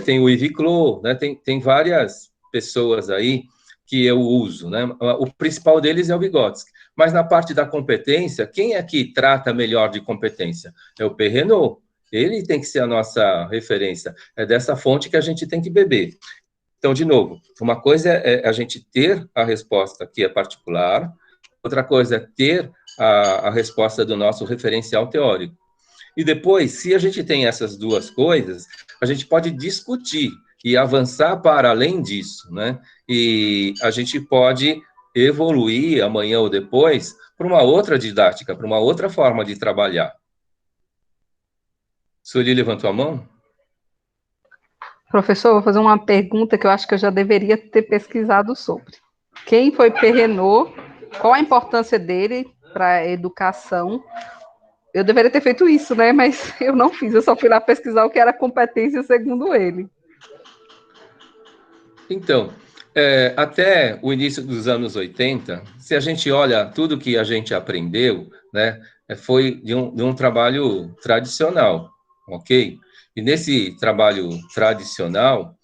tem o Yves Clos, né? Tem várias pessoas aí que eu uso, né? O principal deles é o Vygotsky. Mas na parte da competência, quem é que trata melhor de competência? É o Perrenot. Ele tem que ser a nossa referência. É dessa fonte que a gente tem que beber. Então, de novo, uma coisa é a gente ter a resposta que é particular, outra coisa é ter a resposta do nosso referencial teórico. E depois, se a gente tem essas duas coisas, a gente pode discutir e avançar para além disso, né? E a gente pode evoluir amanhã ou depois para uma outra didática, para uma outra forma de trabalhar. Sueli levantou a mão? Professor, vou fazer uma pergunta que eu acho que eu já deveria ter pesquisado sobre. Quem foi Perrenot? Qual a importância dele para a educação? Eu deveria ter feito isso, né? Mas eu não fiz, eu só fui lá pesquisar o que era competência segundo ele. Então, até o início dos anos 80, se a gente olha tudo que a gente aprendeu, né, foi de um trabalho tradicional, ok? E nesse trabalho tradicional,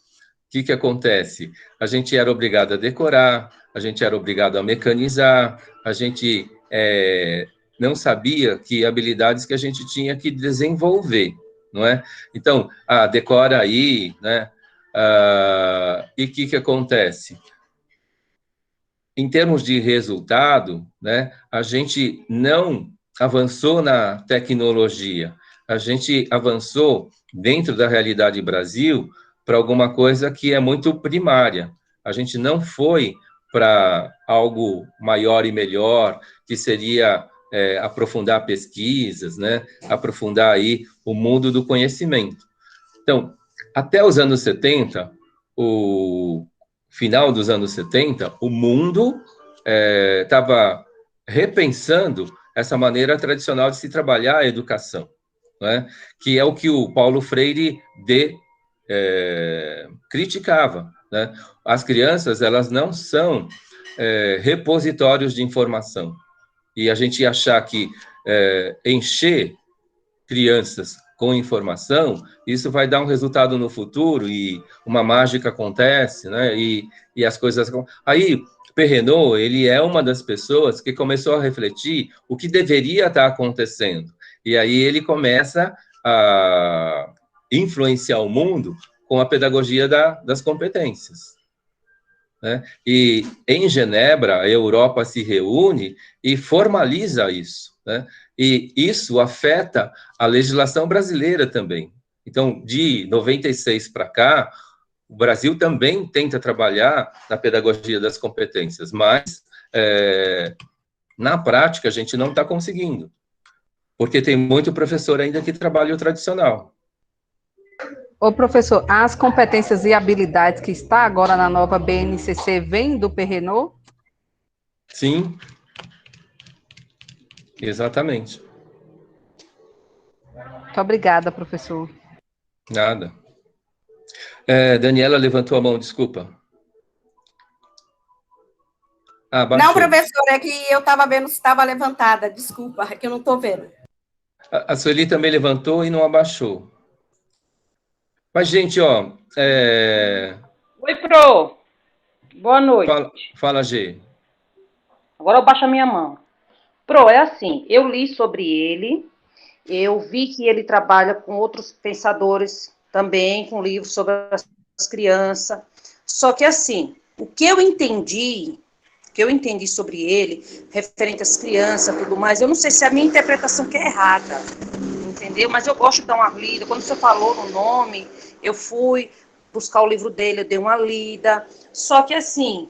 o que acontece? A gente era obrigado a decorar, a gente era obrigado a mecanizar, a gente não sabia que habilidades que a gente tinha que desenvolver, não é? Então, decora aí, né? E o que acontece? Em termos de resultado, né, a gente não avançou na tecnologia, a gente avançou dentro da realidade Brasil para alguma coisa que é muito primária. A gente não foi para algo maior e melhor, que seria aprofundar pesquisas, né, aprofundar aí o mundo do conhecimento. Então, até os anos 70, o final dos anos 70, o mundo estava repensando essa maneira tradicional de se trabalhar a educação, né? Que é o que o Paulo Freire criticava, né? As crianças, elas não são repositórios de informação. E a gente achar que encher crianças com informação, isso vai dar um resultado no futuro e uma mágica acontece, né? E as coisas... Aí, Perrenot, ele é uma das pessoas que começou a refletir o que deveria estar acontecendo. E aí ele começa a influenciar o mundo com a pedagogia das competências, né? E em Genebra, a Europa se reúne e formaliza isso, né? E isso afeta a legislação brasileira também. Então, de 96 para cá, o Brasil também tenta trabalhar na pedagogia das competências, mas, na prática, a gente não está conseguindo, porque tem muito professor ainda que trabalha o tradicional. Ô, professor, as competências e habilidades que está agora na nova BNCC vêm do Perrenot? Sim, exatamente. Muito obrigada, professor. Nada. Daniela levantou a mão, desculpa. Não, professor, é que eu estava vendo se estava levantada, desculpa, é que eu não estou vendo. A Sueli também levantou e não abaixou. Mas, gente, ó... Oi, Pro. Boa noite. Fala, G. Agora eu baixo a minha mão. Pro, é assim, eu li sobre ele, eu vi que ele trabalha com outros pensadores também, com livros sobre as crianças, só que assim, o que eu entendi sobre ele, referente às crianças, tudo mais, eu não sei se é a minha interpretação que é errada, entendeu? Mas eu gosto de dar uma lida, quando você falou no nome, eu fui buscar o livro dele, eu dei uma lida, só que assim,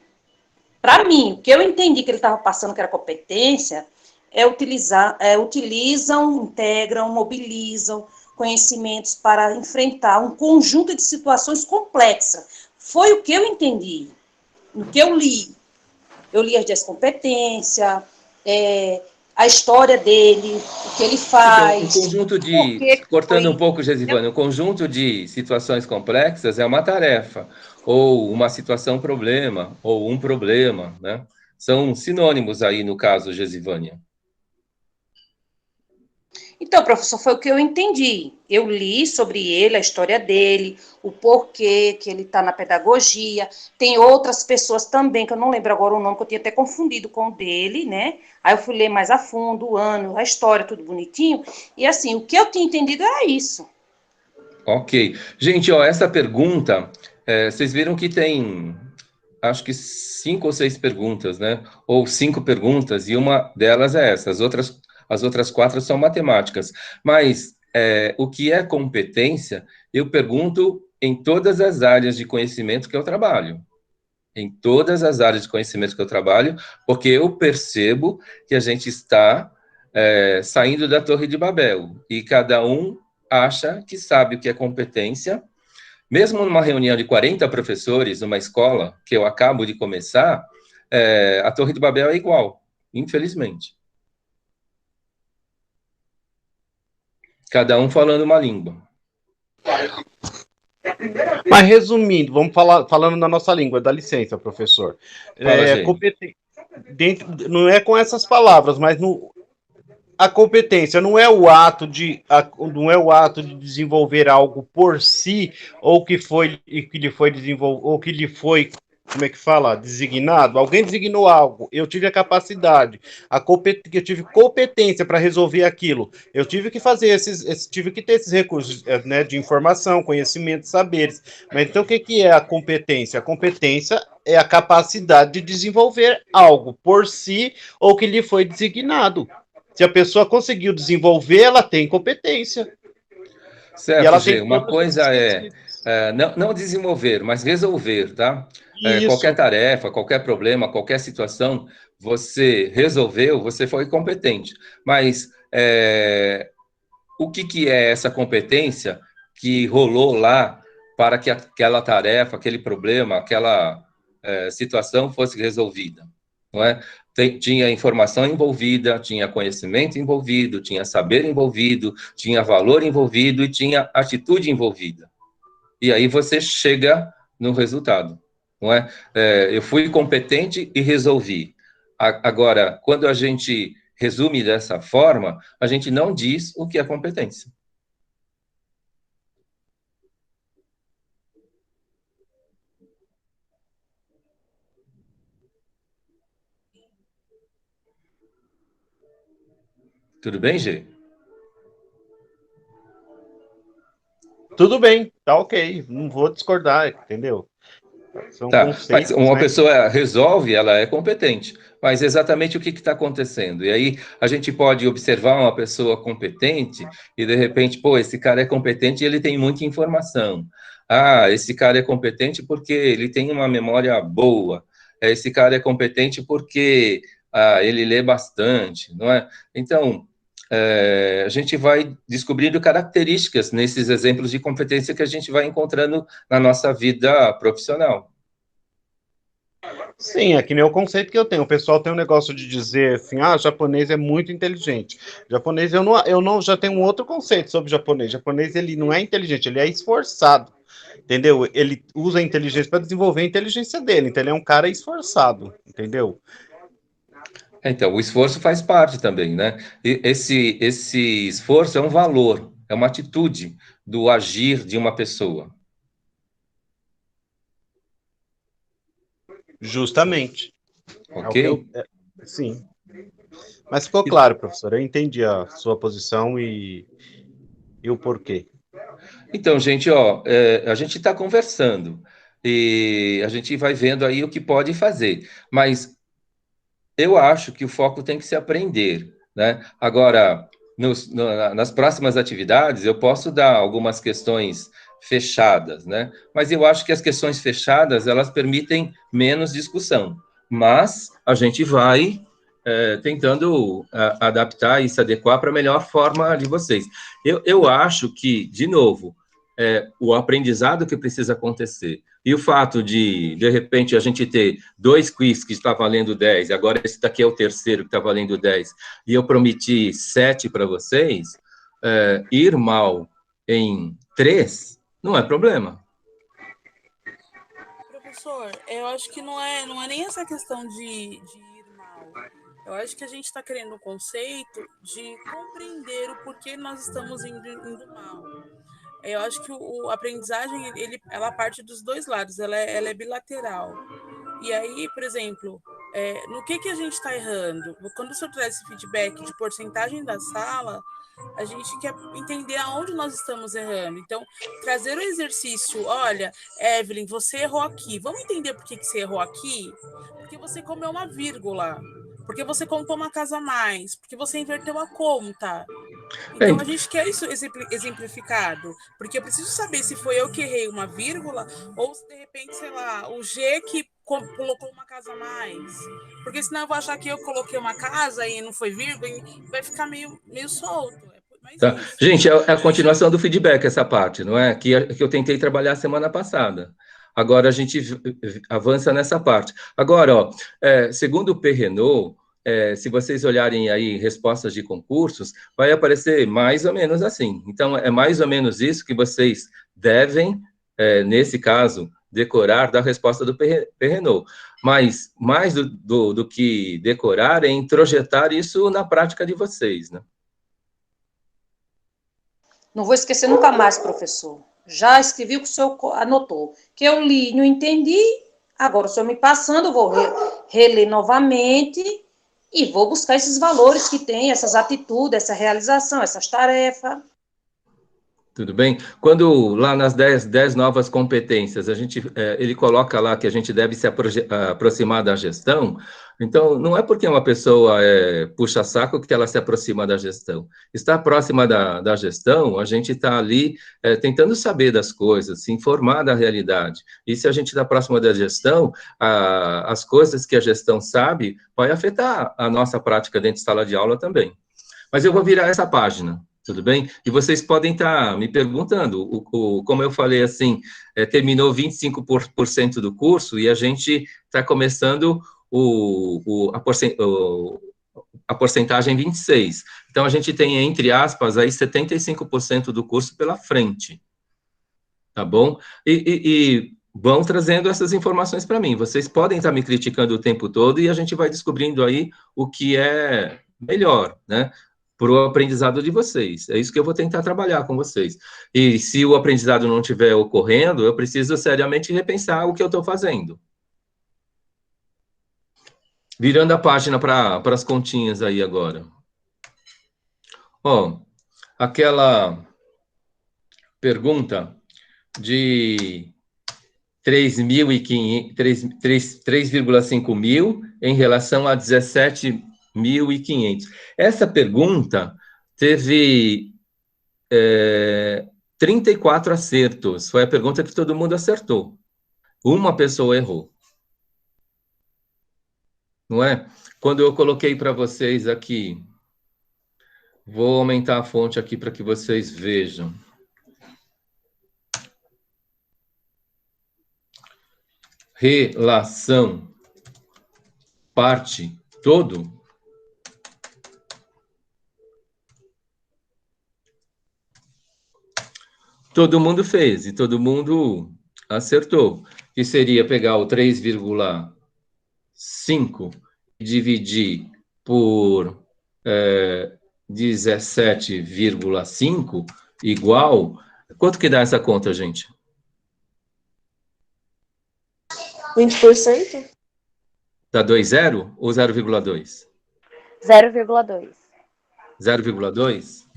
para mim, o que eu entendi que ele estava passando, que era competência, utilizam, integram, mobilizam conhecimentos para enfrentar um conjunto de situações complexas. Foi o que eu entendi, o que eu li. Eu li as dias competência, a história dele, o que ele faz. Então, um conjunto de... Cortando um pouco, Gesivane, um conjunto de situações complexas é uma tarefa, ou uma situação-problema, ou um problema, né? São sinônimos aí, no caso, Gesivânia. Então, professor, foi o que eu entendi. Eu li sobre ele, a história dele, o porquê que ele está na pedagogia. Tem outras pessoas também, que eu não lembro agora o nome, que eu tinha até confundido com o dele, né? Aí eu fui ler mais a fundo o ano, a história, tudo bonitinho. E assim, o que eu tinha entendido era isso. Ok. Gente, ó, essa pergunta, vocês viram que tem, acho que 5 ou 6 perguntas, né? Ou 5 perguntas, e uma delas é essa. As outras 4 são matemáticas. Mas o que é competência, eu pergunto em todas as áreas de conhecimento que eu trabalho. Em todas as áreas de conhecimento que eu trabalho, porque eu percebo que a gente está saindo da Torre de Babel. E cada um acha que sabe o que é competência. Mesmo numa reunião de 40 professores, numa escola que eu acabo de começar, a Torre de Babel é igual, infelizmente. Cada um falando uma língua. Mas resumindo, vamos falando na nossa língua, dá licença, professor. Não é com essas palavras, mas a competência não é o ato de desenvolver algo por si, ou que lhe foi como é que fala? Designado, alguém designou algo, eu tive a capacidade, eu tive competência para resolver aquilo, eu tive que fazer tive que ter esses recursos, né, de informação, conhecimento, saberes. Mas então o que que é a competência? A competência é a capacidade de desenvolver algo por si ou que lhe foi designado. Se a pessoa conseguiu desenvolver, ela tem competência. E Certo, ela G. tem Uma todos os coisa requisitos. não desenvolver, mas resolver, tá? Qualquer Isso. tarefa, qualquer problema, qualquer situação, você resolveu, você foi competente. Mas o que que é essa competência que rolou lá para que aquela tarefa, aquele problema, aquela situação fosse resolvida? Não é? Tinha informação envolvida, tinha conhecimento envolvido, tinha saber envolvido, tinha valor envolvido e tinha atitude envolvida. E aí você chega no resultado, não é? Eu fui competente e resolvi. Agora, quando a gente resume dessa forma, a gente não diz o que é competência. Tudo bem, Gê? Tudo bem, tá ok. Não vou discordar, entendeu? São Tá, mas conceitos, uma né? pessoa resolve, ela é competente. Mas exatamente o que está acontecendo? E aí a gente pode observar uma pessoa competente e de repente, pô, esse cara é competente e ele tem muita informação. Ah, esse cara é competente porque ele tem uma memória boa. Esse cara é competente porque ele lê bastante, não é? Então, a gente vai descobrindo características nesses exemplos de competência que a gente vai encontrando na nossa vida profissional. Sim, é que nem o conceito que eu tenho. O pessoal tem um negócio de dizer assim, japonês é muito inteligente. Japonês, eu não já tenho um outro conceito sobre japonês. Japonês, ele não é inteligente, ele é esforçado, entendeu? Ele usa a inteligência para desenvolver a inteligência dele, então ele é um cara esforçado, entendeu? Então, o esforço faz parte também, né? E esse esforço é um valor, é uma atitude do agir de uma pessoa. Justamente. É o que Ok? sim. Mas ficou claro, professor. Eu entendi a sua posição e o porquê. Então, gente, a gente está conversando e a gente vai vendo aí o que pode fazer. Mas eu acho que o foco tem que se aprender, né? Agora, nas próximas atividades, eu posso dar algumas questões fechadas, né? Mas eu acho que as questões fechadas, elas permitem menos discussão. Mas a gente vai tentando adaptar e se adequar para a melhor forma de vocês. Eu acho que, de novo, o aprendizado que precisa acontecer e o fato de repente, a gente ter 2 quiz que está valendo 10, agora esse daqui é o terceiro que está valendo 10, e eu prometi 7 para vocês, ir mal em 3 não é problema. Professor, eu acho que não é nem essa questão de ir mal. Eu acho que a gente está querendo um conceito de compreender o porquê nós estamos indo mal. Eu acho que a aprendizagem, ela parte dos dois lados, ela é bilateral. E aí, por exemplo, no que a gente está errando? Quando o senhor traz esse feedback de porcentagem da sala, a gente quer entender aonde nós estamos errando. Então, trazer o exercício, olha, Evelyn, você errou aqui. Vamos entender por que você errou aqui? Porque você comeu uma vírgula. Porque você contou uma casa a mais. Porque você inverteu a conta. Então, a gente quer isso exemplificado, porque eu preciso saber se foi eu que errei uma vírgula ou se, de repente, sei lá, o G que colocou uma casa a mais. Porque senão eu vou achar que eu coloquei uma casa e não foi vírgula e vai ficar meio solto. Tá. Gente, é a continuação do feedback, essa parte, não é? Que eu tentei trabalhar semana passada. Agora a gente avança nessa parte. Agora, segundo o Perrenot, se vocês olharem aí respostas de concursos, vai aparecer mais ou menos assim. Então, é mais ou menos isso que vocês devem, nesse caso, decorar da resposta do Perrenot. Mas mais do que decorar é introjetar isso na prática de vocês, né? Não vou esquecer nunca mais, professor. Já escrevi o que o senhor anotou. Que eu li, não entendi, Agora, o senhor me passando, eu vou reler novamente e vou buscar esses valores que tem, essas atitudes, essa realização, essas tarefas. Tudo bem? Quando lá nas 10 novas competências, ele coloca lá que a gente deve se aproximar da gestão, então não é porque uma pessoa puxa saco que ela se aproxima da gestão. Estar próxima da gestão, a gente está ali tentando saber das coisas, se informar da realidade. E se a gente está próxima da gestão, as coisas que a gestão sabe vai afetar a nossa prática dentro de sala de aula também. Mas eu vou virar essa página. Tudo bem? E vocês podem estar me perguntando, como eu falei assim, terminou 25% do curso e a gente está começando a porcentagem 26%. Então, a gente tem, entre aspas, aí 75% do curso pela frente. Tá bom? E vão trazendo essas informações para mim. Vocês podem estar me criticando o tempo todo e a gente vai descobrindo aí o que é melhor, né? Para o aprendizado de vocês. É isso que eu vou tentar trabalhar com vocês. E se o aprendizado não estiver ocorrendo, eu preciso seriamente repensar o que eu estou fazendo. Virando a página para as continhas aí agora. Ó, aquela pergunta de 3,5 mil em relação a 17.500. Essa pergunta teve 34 acertos. Foi a pergunta que todo mundo acertou. Uma pessoa errou. Não é? Quando eu coloquei para vocês aqui, vou aumentar a fonte aqui para que vocês vejam. Relação, parte, todo. Todo mundo fez e todo mundo acertou. Que seria pegar o 3,5 e dividir por 17,5 igual... Quanto que dá essa conta, gente? 20%? Dá 2,0 ou 0,2? 0,2. 0,2?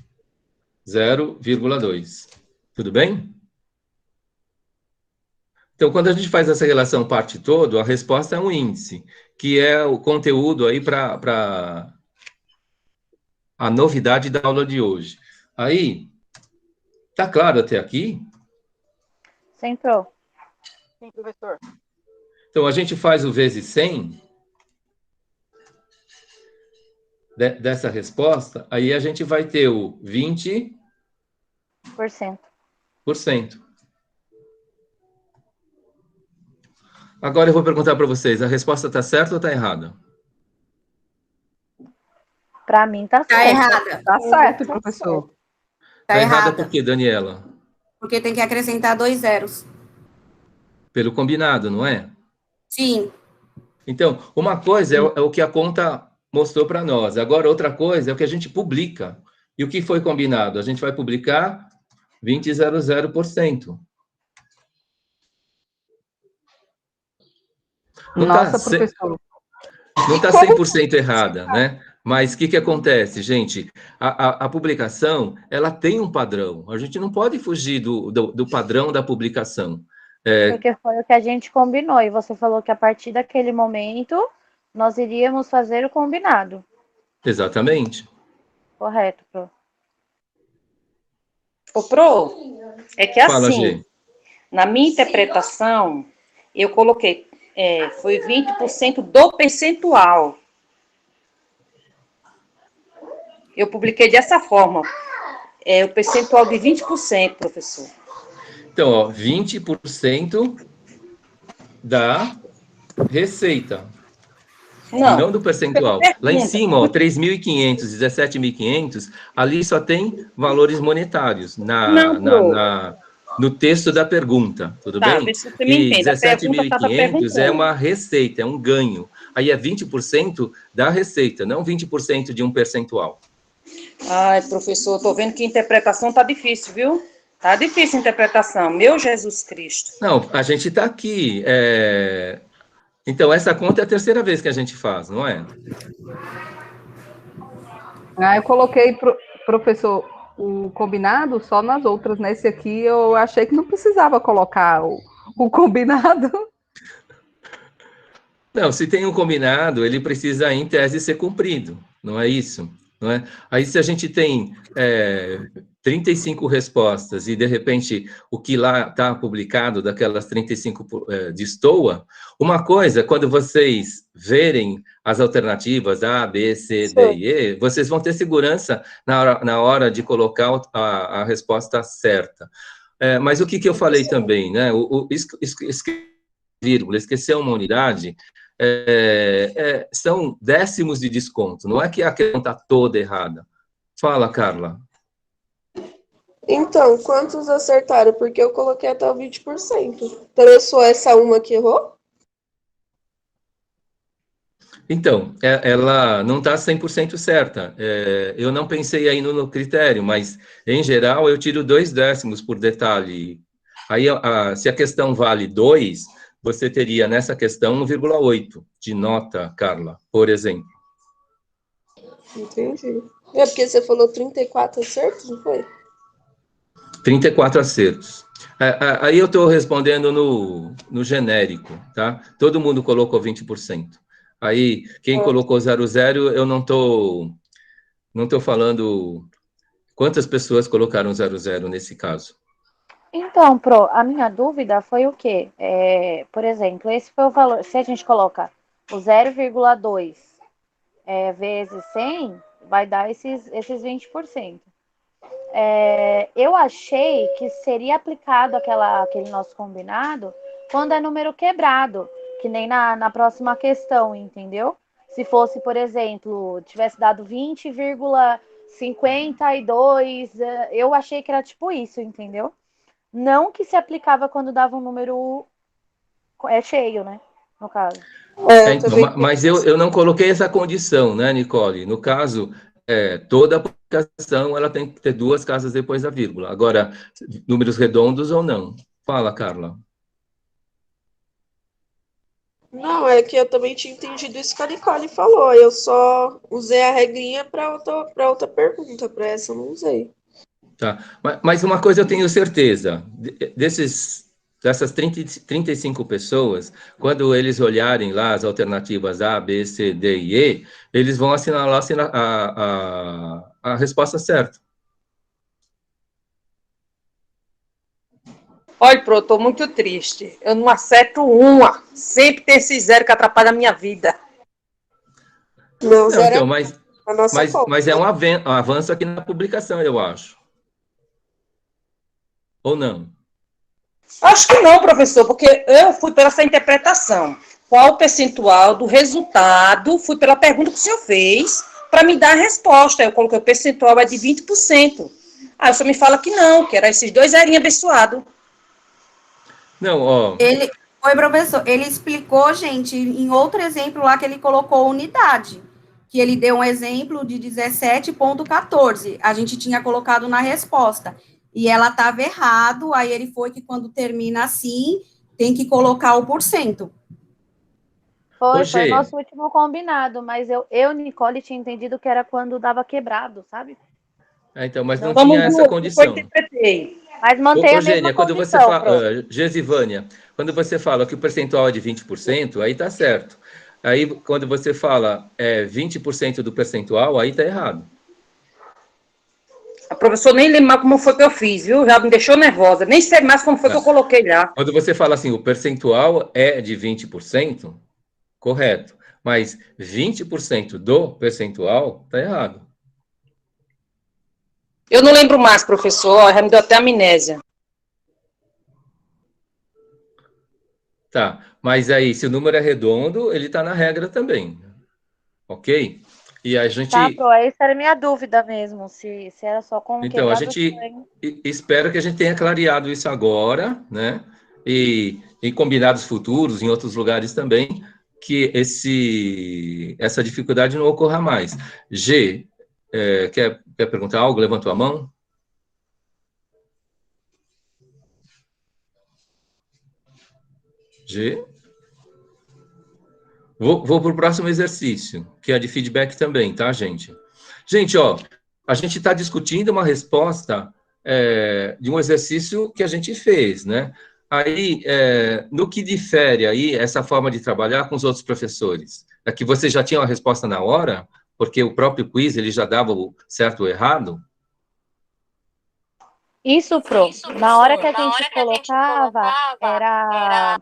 0,2. Tudo bem? Então, quando a gente faz essa relação parte todo, a resposta é um índice, que é o conteúdo aí para a novidade da aula de hoje. Aí, tá claro até aqui? Sim, Pro. Sim, professor. Então, a gente faz o vezes 100 dessa resposta, aí a gente vai ter o 20%. Agora eu vou perguntar para vocês, a resposta está certa ou está errada? Para mim tá certo. Tá errada. Tá certo, professor. Tá Tá errada errada. por quê, Daniela? Porque tem que acrescentar 2 zeros. Pelo combinado, não é? Sim. Então, uma coisa é o que a conta mostrou para nós. Agora, outra coisa é o que a gente publica. E o que foi combinado? A gente vai publicar 20,00%. Nossa, professor. Não está 100% errada, né? Mas o que acontece, gente? A publicação, ela tem um padrão. A gente não pode fugir do padrão da publicação. Porque foi o que a gente combinou. E você falou que a partir daquele momento, nós iríamos fazer o combinado. Exatamente. Correto, Pro. Ô, Pro, é que Fala, assim, Gê. na minha interpretação, eu coloquei, foi 20% do percentual. Eu publiquei dessa forma, o percentual de 20%, professor. Então, ó, 20% da receita. Não do percentual. Lá em cima, ó, 3.500, 17.500, ali só tem valores monetários no texto da pergunta, tudo bem? Vê se você me E entende. A pergunta estava 17.500 perguntando. é uma receita, é um ganho. Aí é 20% da receita, não 20% de um percentual. Ai, professor, tô vendo que a interpretação tá difícil, viu? Tá difícil a interpretação, meu Jesus Cristo. Não, a gente está aqui Então, essa conta é a terceira vez que a gente faz, não é? Eu coloquei, professor, o combinado só nas outras. Nesse aqui eu achei que não precisava colocar o combinado. Não, se tem um combinado, ele precisa, em tese, ser cumprido, não é isso? Não é? Aí, se a gente tem 35 respostas e, de repente, o que lá está publicado daquelas 35 destoa, uma coisa, quando vocês verem as alternativas A, B, C, D e E, vocês vão ter segurança na hora de colocar a resposta certa. Mas o que eu falei também, né? Esquecer uma unidade, são décimos de desconto, não é que a questão está toda errada. Fala, Carla. Então, quantos acertaram? Porque eu coloquei até o 20%. Então, eu sou essa uma que errou? Então, ela não está 100% certa. Eu não pensei ainda no critério, mas, em geral, eu tiro 2 décimos por detalhe. Aí, se a questão vale 2, você teria nessa questão 1,8 de nota, Carla, por exemplo. Entendi. É porque você falou 34 acertos, não foi? 34 acertos. Aí eu estou respondendo no genérico, tá? Todo mundo colocou 20%. Aí, quem colocou 00, eu não tô falando quantas pessoas colocaram 00 nesse caso. Então, Pro, a minha dúvida foi o quê? Por exemplo, esse foi o valor. Se a gente coloca o 0,2 vezes 100, vai dar esses 20%. Eu achei que seria aplicado aquele nosso combinado quando é número quebrado, que nem na próxima questão, entendeu? Se fosse, por exemplo, tivesse dado 20,52, eu achei que era tipo isso, entendeu? Não que se aplicava quando dava um número cheio, né? No caso. Então, mas eu não coloquei essa condição, né, Nicole? No caso, toda aplicação ela tem que ter 2 casas depois da vírgula. Agora, números redondos ou não? Fala, Carla. Não, é que eu também tinha entendido isso que a Nicole falou. Eu só usei a regrinha para outra pergunta, para essa eu não usei. Tá. Mas uma coisa eu tenho certeza, dessas 35 pessoas, quando eles olharem lá as alternativas A, B, C, D e E, eles vão assinalar a resposta certa. Olha, Pro, tô muito triste. Eu não acerto uma. Sempre tem esse zero que atrapalha a minha vida. Não, zero então, mas é um avanço aqui na publicação, eu acho. Ou não? Acho que não, professor, porque eu fui pela essa interpretação. Qual o percentual do resultado? Fui pela pergunta que o senhor fez para me dar a resposta. Eu coloquei o percentual é de 20%. Aí o senhor me fala que não, que era esses 2 zerinhos abençoados. Não, ó. Oi, professor. Ele explicou, gente, em outro exemplo lá que ele colocou unidade. Que ele deu um exemplo de 17,14. A gente tinha colocado na resposta. E ela estava errado, aí ele foi que quando termina assim, tem que colocar o porcento. Foi o nosso último combinado, mas eu, Nicole, tinha entendido que era quando dava quebrado, sabe? Então, mas não tinha essa condição. Mas mantém a mesma quando condição, você fala, Gesivânia, quando você fala que o percentual é de 20%, aí tá certo. Aí, quando você fala 20% do percentual, aí tá errado. A professora nem lembra como foi que eu fiz, viu? Já me deixou nervosa. Nem sei mais como foi que eu coloquei lá. Quando você fala assim, o percentual é de 20%, correto. Mas 20% do percentual tá errado. Eu não lembro mais, professor. Já me deu até amnésia. Tá, mas aí, se o número é redondo, ele tá na regra também. Ok? E a gente... Tá, Pro, essa era a minha dúvida mesmo, se era só com Então, a gente espera que a gente tenha clareado isso agora, né? E em combinados futuros, em outros lugares também, que essa dificuldade não ocorra mais. G, quer perguntar algo? Levantou a mão? G? Vou para o próximo exercício, que é de feedback também, tá, gente? Gente, ó, a gente está discutindo uma resposta de um exercício que a gente fez, né? Aí, no que difere aí essa forma de trabalhar com os outros professores? É que você já tinha a resposta na hora, porque o próprio quiz ele já dava o certo ou errado? Isso, Pro. Na hora que a gente colocava, era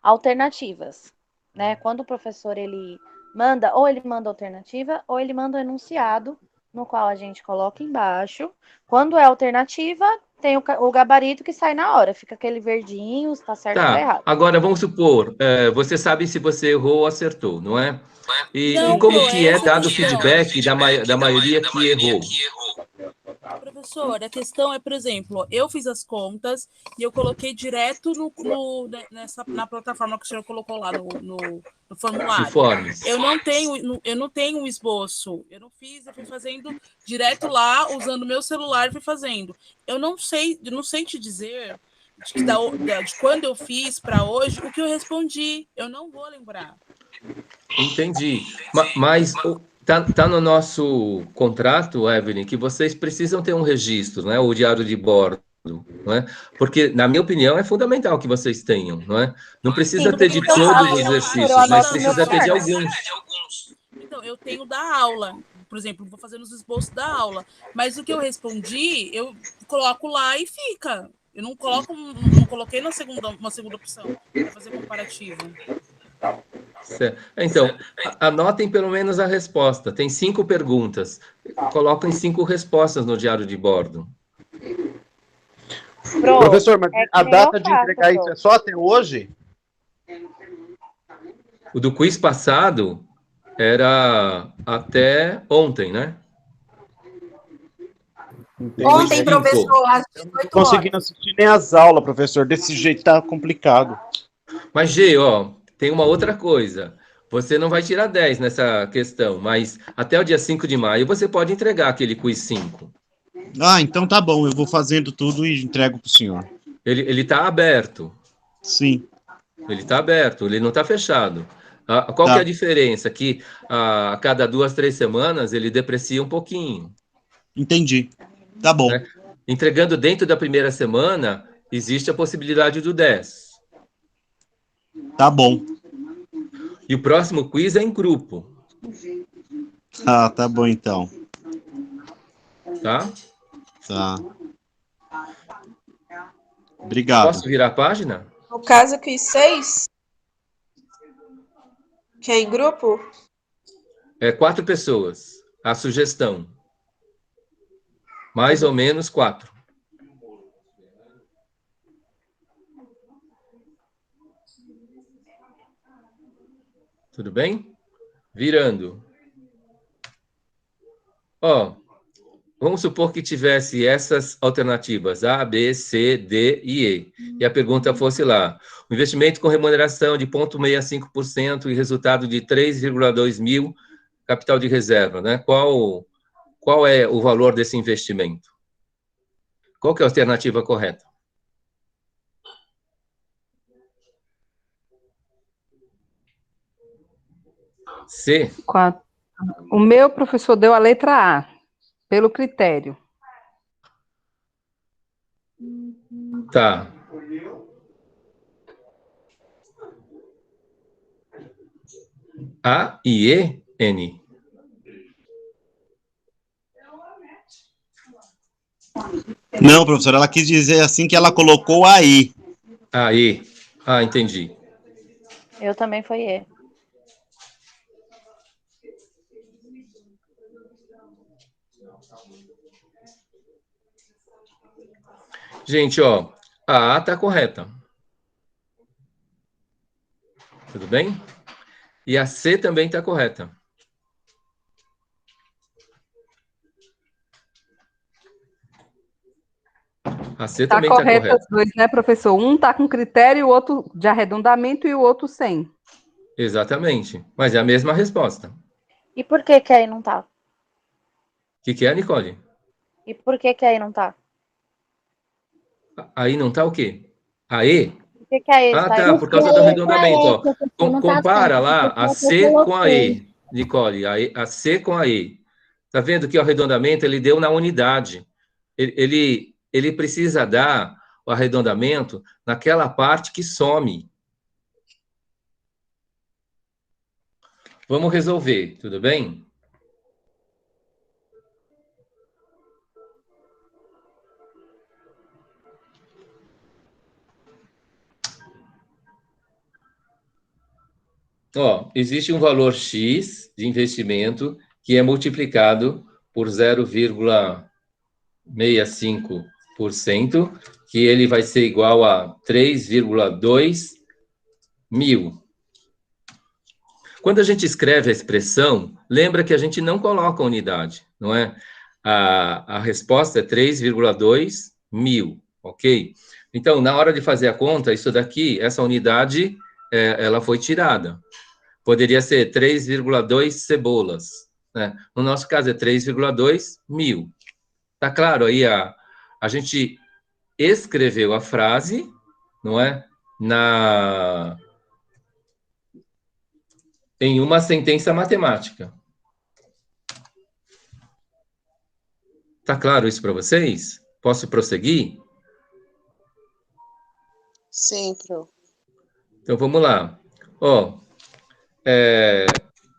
alternativas, né? Quando o professor ele manda, ou ele manda alternativa, ou ele manda um enunciado, no qual a gente coloca embaixo. Quando é alternativa, tem o gabarito que sai na hora, fica aquele verdinho, se tá certo ou tá errado. Agora vamos supor, você sabe se você errou ou acertou, não é? E como que é dado o feedback da maioria que errou? Professor, a questão é, por exemplo, eu fiz as contas e eu coloquei direto na plataforma que o senhor colocou lá no formulário. Eu não tenho um esboço. Eu não fiz, eu fui fazendo direto lá, usando o meu celular e fui fazendo. Eu não sei te dizer de quando eu fiz para hoje o que eu respondi. Eu não vou lembrar. Entendi. Mas tá no nosso contrato, Evelyn, que vocês precisam ter um registro, né? O diário de bordo, não é? Porque, na minha opinião, é fundamental que vocês tenham, não é? Não precisa ter de todos os exercícios, mas precisa ter de alguns. Então, eu tenho da aula. Por exemplo, vou fazendo os esboços da aula. Mas o que eu respondi, eu coloco lá e fica. Eu não coloquei uma segunda opção para fazer comparativo. Certo. Então, anotem pelo menos a resposta. Tem 5 perguntas. Coloquem 5 respostas no diário de bordo. Professor, mas a data de entregar isso é só até hoje? O do quiz passado era até ontem, né? Ontem, professor, às 18 horas. Não tô conseguindo assistir nem as aulas, professor. Desse jeito tá complicado. Mas, Gê, ó, tem uma outra coisa. Você não vai tirar 10 nessa questão, mas até o dia 5 de maio você pode entregar aquele quiz 5. Ah, então tá bom. Eu vou fazendo tudo e entrego pro senhor. Ele tá aberto. Sim. Ele tá aberto, ele não tá fechado. Qual que é a diferença? Que a cada 2, 3 semanas ele deprecia um pouquinho. Entendi. Tá bom. Né? Entregando dentro da primeira semana, existe a possibilidade do 10. Tá bom. E o próximo quiz é em grupo. Ah, tá bom então. Tá? Tá. Obrigado. Posso virar a página? No caso, quiz 6, que é em grupo? 4 pessoas. A sugestão. Mais ou menos 4. Tudo bem? Virando. Ó, vamos supor que tivesse essas alternativas, A, B, C, D e E. E a pergunta fosse lá, o investimento com remuneração de 0,65% e resultado de 3,2 mil, capital de reserva, né? Qual é o valor desse investimento? Qual que é a alternativa correta? C. 4. O meu professor deu a letra A, pelo critério. Tá. A e E, N. Não, professor, ela quis dizer assim que ela colocou aí. Aí. Ah, entendi. Eu também fui E. Gente, ó, a A tá correta. Tudo bem? E a C também tá correta. A C também tá correta. Tá correta os dois, né, professor? Um tá com critério, o outro de arredondamento e o outro sem. Exatamente. Mas é a mesma resposta. E por que que aí não tá? O que é, Nicole? E por que que aí não tá? Aí não tá o quê? A E? O que é esse? Ah, tá, por causa do arredondamento, ó. Compara lá a C com a E, Nicole, a C com a E. Tá vendo que o arredondamento ele deu na unidade. Ele precisa dar o arredondamento naquela parte que some. Vamos resolver, tudo bem? Ó, existe um valor X de investimento que é multiplicado por 0,65%, que ele vai ser igual a 3,2 mil. Quando a gente escreve a expressão, lembra que a gente não coloca a unidade, não é? A resposta é 3,2 mil, ok? Então, na hora de fazer a conta, isso daqui, essa unidade, ela foi tirada. Poderia ser 3,2 cebolas, né? No nosso caso, é 3,2 mil. Tá claro aí? A gente escreveu a frase, não é? Em uma sentença matemática. Tá claro isso para vocês? Posso prosseguir? Sim, Pro. Então, vamos lá. Ó,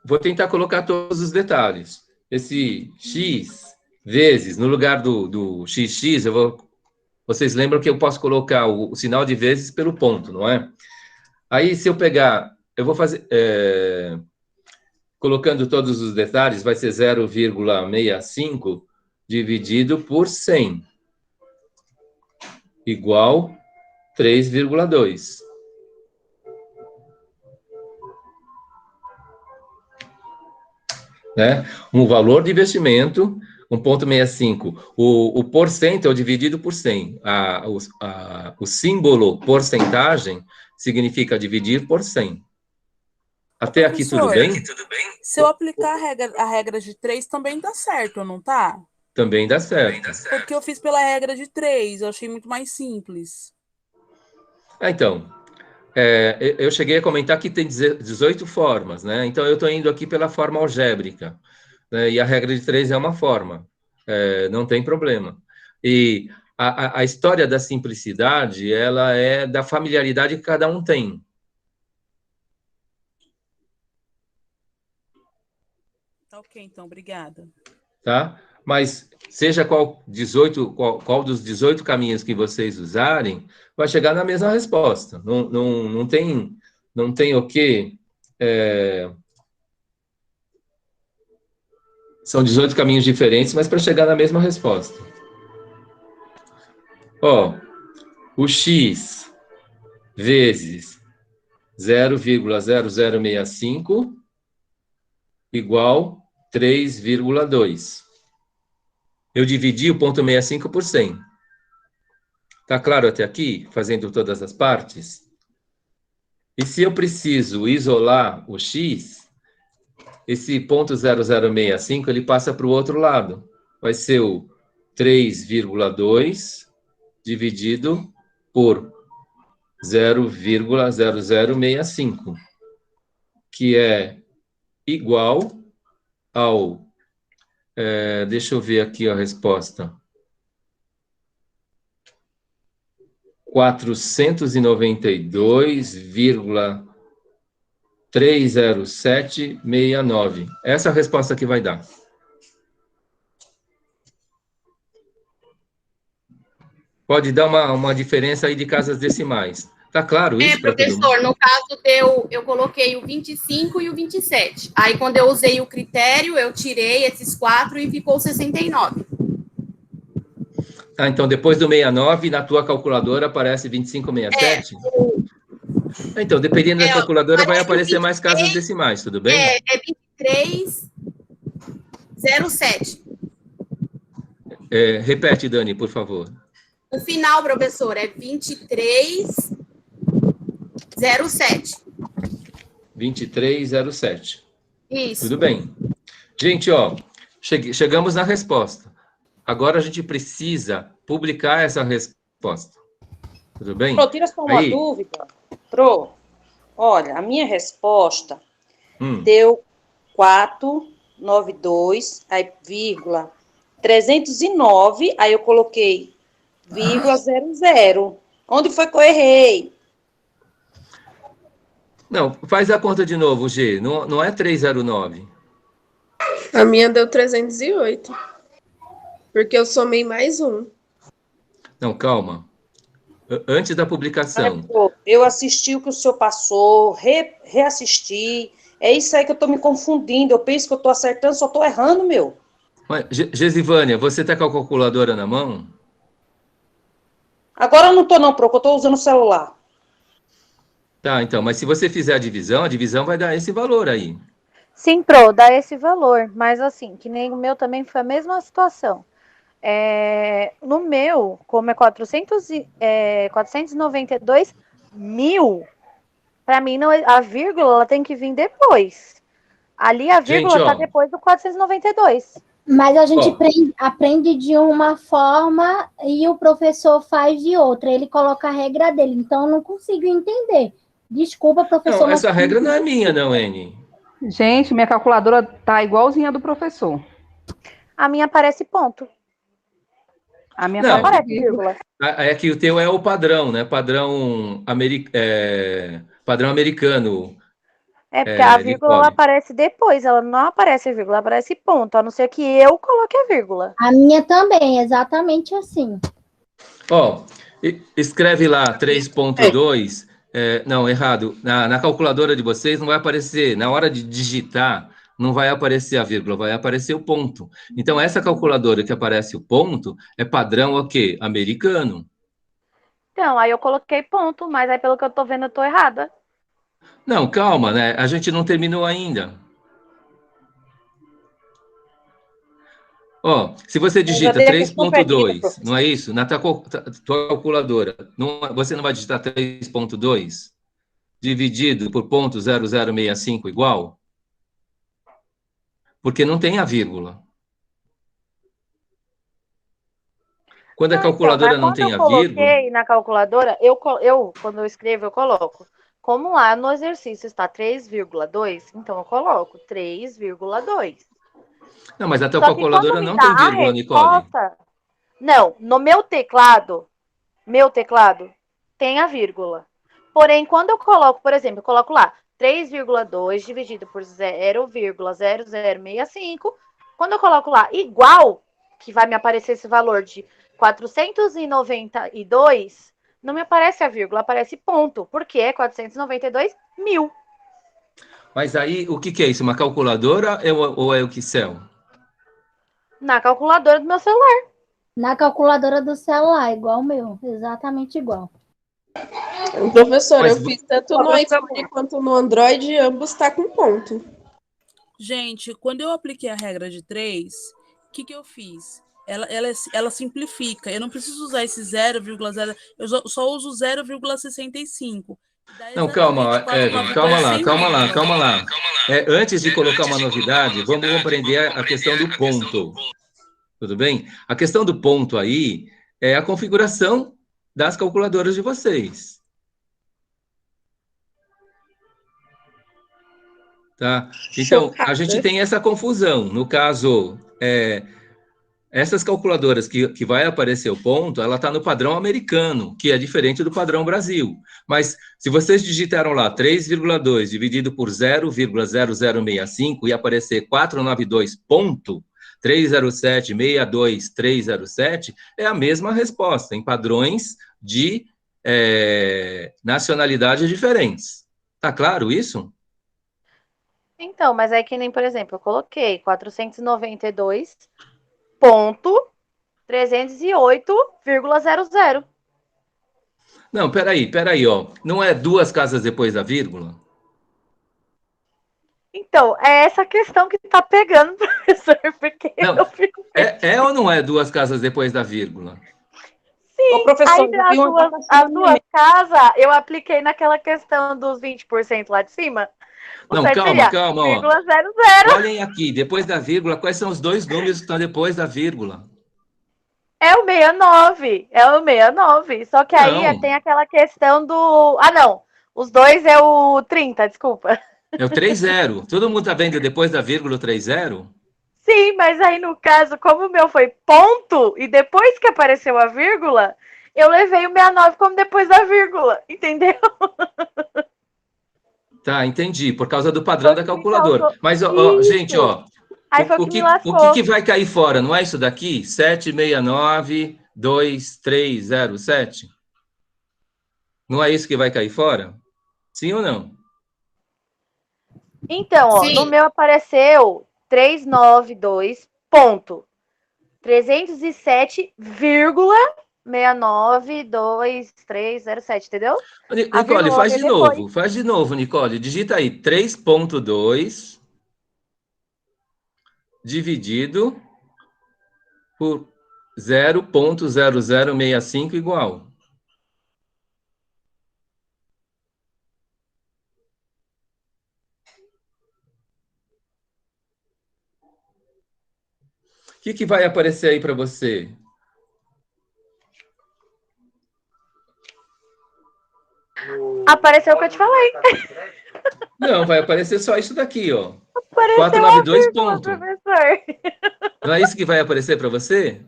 vou tentar colocar todos os detalhes. Esse x vezes, no lugar do xx, vocês lembram que eu posso colocar o sinal de vezes pelo ponto, não é? Aí, se eu pegar, eu vou fazer... colocando todos os detalhes, vai ser 0,65 dividido por 100, igual 3,2. Né? Um valor de investimento, 1,65. O porcento é o dividido por 100. O símbolo porcentagem significa dividir por 100. Até aqui tudo bem? Se eu aplicar a regra de 3, também dá certo, não tá? Também dá certo. Porque eu fiz pela regra de 3, eu achei muito mais simples. Então, eu cheguei a comentar que tem 18 formas, né? Então, eu estou indo aqui pela forma algébrica, né? E a regra de 3 é uma forma, não tem problema. E a história da simplicidade, ela é da familiaridade que cada um tem. Ok, então, obrigada. Tá? Mas seja qual dos 18 caminhos que vocês usarem, vai chegar na mesma resposta. Não tem o quê? São 18 caminhos diferentes, mas para chegar na mesma resposta. Ó, o x vezes 0,0065 igual 3,2. Eu dividi o 0,65 por 100. Tá claro até aqui, fazendo todas as partes? E se eu preciso isolar o x, esse 0,0065, ele passa para o outro lado. Vai ser o 3,2 dividido por 0,0065, que é igual ao... deixa eu ver aqui a resposta. 492,30769. Essa é a resposta que vai dar. Pode dar uma diferença aí de casas decimais. Tá claro isso para todo mundo? Professor, no caso eu coloquei o 25 e o 27. Aí, quando eu usei o critério, eu tirei esses 4 e ficou 69. Ah, então depois do 69, na tua calculadora aparece 2567? Então, dependendo da calculadora, vai aparecer mais casas decimais, tudo bem? É 2307. Repete, Dani, por favor. O final, professor, é 2307. 2307. Isso. Tudo bem. Gente, ó, chegamos na resposta. Agora a gente precisa publicar essa resposta. Tudo bem? Pro, tira só uma Aí, dúvida. Pro, olha, a minha resposta hum, deu 492, aí vírgula 309, aí eu coloquei vírgula 00. Onde foi que eu errei? não, faz a conta de novo, G. Não é 309. A minha deu 308. Porque eu somei mais um. Não, calma. Antes da publicação. Pro, eu assisti o que o senhor passou, reassisti. É isso aí que eu tô me confundindo. Eu penso que eu tô acertando, só tô errando, meu. Mas, Gesivânia, você tá com a calculadora na mão? Agora eu não tô não, Pro, que eu tô usando o celular. Tá, então, mas se você fizer a divisão vai dar esse valor aí. Sim, Pro, dá esse valor, mas assim, que nem o meu também foi a mesma situação. No meu, como é 492 mil, para mim não, a vírgula ela tem que vir depois. Ali a vírgula Gente, está ó, depois do 492. Mas a gente ó, aprende de uma forma e o professor faz de outra. Ele coloca a regra dele. Então, eu não consigo entender. Desculpa, professor. não, Mas essa regra não é minha, não, N. Gente, minha calculadora tá igualzinha a do professor. A minha aparece ponto. A minha Não. Não parece aparece vírgula. É que o teu é o padrão, né? Padrão americano. Porque a vírgula ela Nicole. aparece depois, ela não aparece a vírgula, aparece ponto, a não ser que eu coloque a vírgula. a minha também, exatamente assim. Ó, escreve lá 3.2. Não, errado. Na calculadora de vocês não vai aparecer. Na hora de digitar, não vai aparecer a vírgula, vai aparecer o ponto. Então, essa calculadora que aparece o ponto é padrão o quê? Americano. Então, aí eu coloquei ponto, mas aí pelo que eu tô vendo, eu tô errada. Não, calma, né? A gente não terminou ainda. Ó, se você digita 3.2, não é isso? Na tua calculadora, você não vai digitar 3.2 dividido por ponto 0065 igual? Porque não tem a vírgula. Quando a calculadora não tem a vírgula... Quando eu coloquei na calculadora, quando eu escrevo, eu coloco. Como lá no exercício está 3,2, então eu coloco 3,2. Não, mas a tua calculadora não tem vírgula, Nicole. Não, no meu teclado tem a vírgula. Porém, quando eu coloco, por exemplo, eu coloco lá 3,2 dividido por 0,0065, quando eu coloco lá igual, que vai me aparecer esse valor de 492, não me aparece a vírgula, aparece ponto, porque é 492 mil. Mas aí, o que é isso? Uma calculadora ou é o Excel? Na calculadora do meu celular. Na calculadora do celular, igual o meu. Exatamente igual. Professor, Mas eu fiz tanto no iPhone quanto no Android e ambos tá com ponto. Gente, quando eu apliquei a regra de 3, o que eu fiz? Ela simplifica. Eu não preciso usar esse 0,0, eu só uso 0,65. Não, calma, Evan, calma lá. Antes de colocar uma novidade, vamos compreender a questão do ponto. Tudo bem? A questão do ponto aí é a configuração das calculadoras de vocês. Tá? Então, a gente tem essa confusão. No caso, essas calculadoras que vai aparecer o ponto, ela está no padrão americano, que é diferente do padrão Brasil. Mas, se vocês digitaram lá 3,2 dividido por 0,0065 e aparecer 492 ponto, 307,62307, é a mesma resposta, em padrões de nacionalidades diferentes. Tá claro isso? Então, mas é que nem, por exemplo, eu coloquei 492.308,00. Não, peraí, ó. Não é 2 casas depois da vírgula? Então, é essa questão que tá pegando, professor, porque não, eu fico... ou não é 2 casas depois da vírgula? Sim, ô, professor, aí as duas casas, eu apliquei naquela questão dos 20% lá de cima. Não, calma, ó. 0,00. Olhem aqui, depois da vírgula, quais são os 2 números que estão depois da vírgula? É o 69, é o 69. Só que aí Não. tem aquela questão do... Ah, não. Os dois é o 30, desculpa. É o 30. Todo mundo tá vendo depois da vírgula o 30? Sim, mas aí no caso, como o meu foi ponto, e depois que apareceu a vírgula, eu levei o 69 como depois da vírgula, entendeu? Tá, entendi. Por causa do padrão da calculadora. causou- Mas, ó, Isso. gente, ó, Aí foi o que me lascou. o que vai cair fora? Não é isso daqui? 7692307? Não é isso que vai cair fora? Sim ou não? Então, ó, Sim. no meu apareceu 392.307,692307, entendeu? Nicole, vírgula faz de depois. novo. Faz de novo, Nicole. Digita aí 3.2 dividido por 0.0065 igual. O que vai aparecer aí para você? Apareceu o que eu te falei. Não, vai aparecer só isso daqui, ó. Apareceu 492 a vírgula, ponto. professor. Não é isso que vai aparecer para você?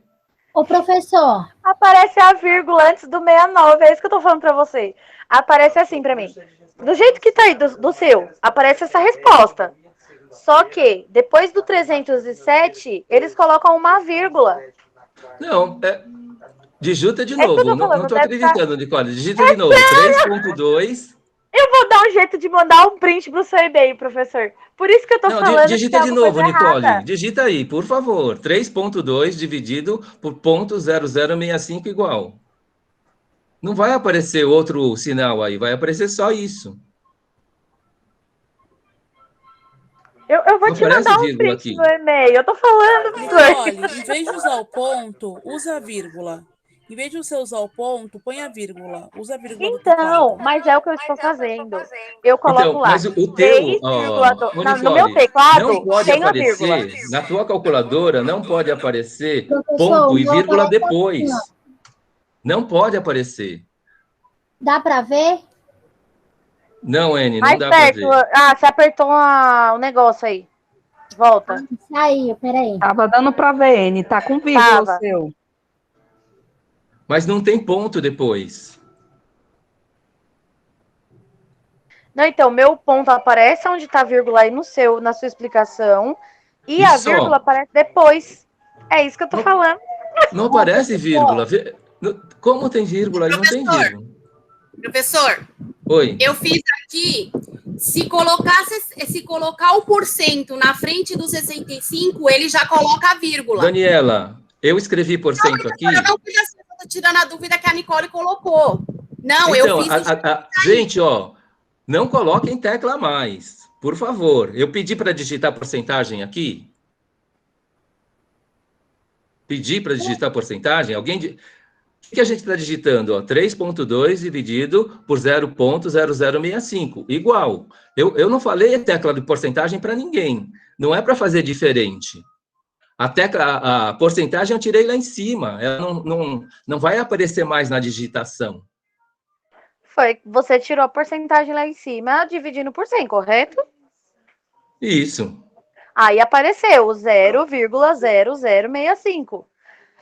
Ô, professor, Aparece a vírgula antes do 69, é isso que eu tô falando pra você. Aparece assim pra mim. Do jeito que tá aí, do seu, aparece essa resposta. Só que, depois do 307, eles colocam uma vírgula. Não, digita de É isso que eu novo. tô falando, Não tô deve acreditando, Nicole. Digita de novo. 3.2. Eu vou dar um jeito de mandar um print pro seu e-mail, professor. Por isso que eu tô Não, falando que digita tem de alguma novo, coisa Nicole. errada. Digita aí, por favor. 3.2 dividido por 0.0065 igual. Não vai aparecer outro sinal aí, vai aparecer só isso. Eu vou Não te aparece mandar um vírgula print aqui. no e-mail. Eu tô falando, professor. Nicole, em vez de usar o ponto, usa a vírgula. Em vez de você usar o ponto, põe a vírgula. Usa a vírgula do Então, teclado. mas é o que eu estou fazendo. Eu coloco Então, lá mas o teu, 3,2. ô, No meu Nicole, teclado não pode tem a vírgula. aparecer, na tua calculadora, não pode aparecer professor, ponto o e meu vírgula aparece depois. assim, Não pode aparecer. dá para ver? Não, N, não Mais dá para perto. ver. Ah, você apertou o negócio aí. Volta. Saiu, peraí. Tava dando para ver, N. Tá com vírgula o Tava. seu. Mas não tem ponto depois. Não, então, meu ponto aparece onde tá a vírgula aí na sua explicação. E a Isso só. vírgula aparece depois. É isso que eu tô falando. Não aparece vírgula. Como tem vírgula aí? Não tem vírgula. Professor, Oi. eu fiz aqui, se colocar o porcento na frente do 65, ele já coloca a vírgula. Daniela, eu escrevi porcento aqui. Eu não fiz assim, eu tô tirando a dúvida que a Nicole colocou. Não, Então, eu fiz gente, ó, não coloquem tecla a mais, por favor. Eu pedi para digitar porcentagem aqui. Pedi para digitar porcentagem? O que a gente está digitando? 3.2 dividido por 0.0065. Igual. Eu não falei a tecla de porcentagem para ninguém. Não é para fazer diferente. A porcentagem eu tirei lá em cima. Ela não vai aparecer mais na digitação. Foi, você tirou a porcentagem lá em cima, dividindo por 100, correto? Isso. Aí apareceu o 0,0065.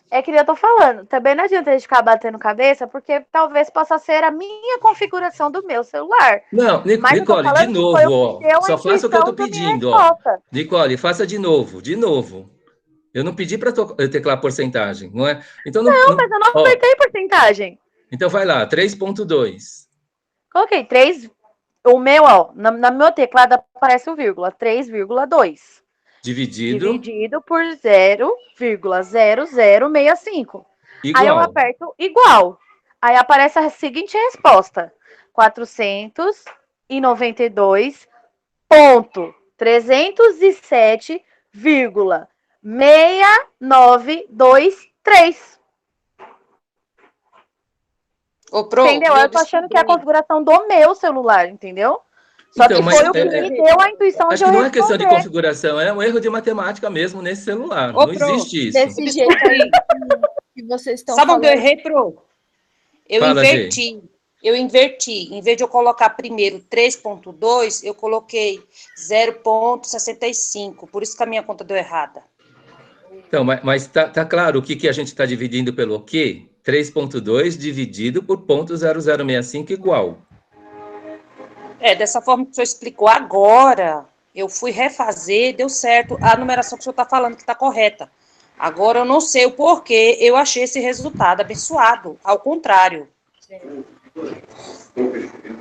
É que eu tô falando. Também não adianta a gente ficar batendo cabeça, porque talvez possa ser a minha configuração do meu celular. Não, Mas Nicole, de novo, ó. Só faça o que eu tô pedindo, ó. Nicole, faça de novo, de novo. Eu não pedi para teclar porcentagem, não é? Então não, mas eu não apertei porcentagem. Então vai lá, 3.2. Coloquei 3. O meu, ó, na meu teclado aparece o vírgula, 3,2. Dividido por 0,0065. Igual. Aí eu aperto igual. Aí aparece a seguinte resposta: 492.307,6923. Entendeu? Eu tô achando que é a configuração do meu celular, entendeu? Só então, que foi o que me deu a intuição de eu não é questão de responder. configuração, é um erro de matemática mesmo nesse celular. Não existe isso. Desse jeito aí que vocês estão Sabe onde eu falando. errei, Pro? Eu Fala, inverti. Eu inverti. Em vez de eu colocar primeiro 3,2, eu coloquei 0,65. Por isso que a minha conta deu errada. Então, mas tá claro o que a gente está dividindo pelo quê? 3,2 dividido por 0,0065 igual. Dessa forma que o senhor explicou agora, eu fui refazer, deu certo. A numeração que o senhor está falando que está correta. Agora eu não sei o porquê eu achei esse resultado abençoado. Ao contrário.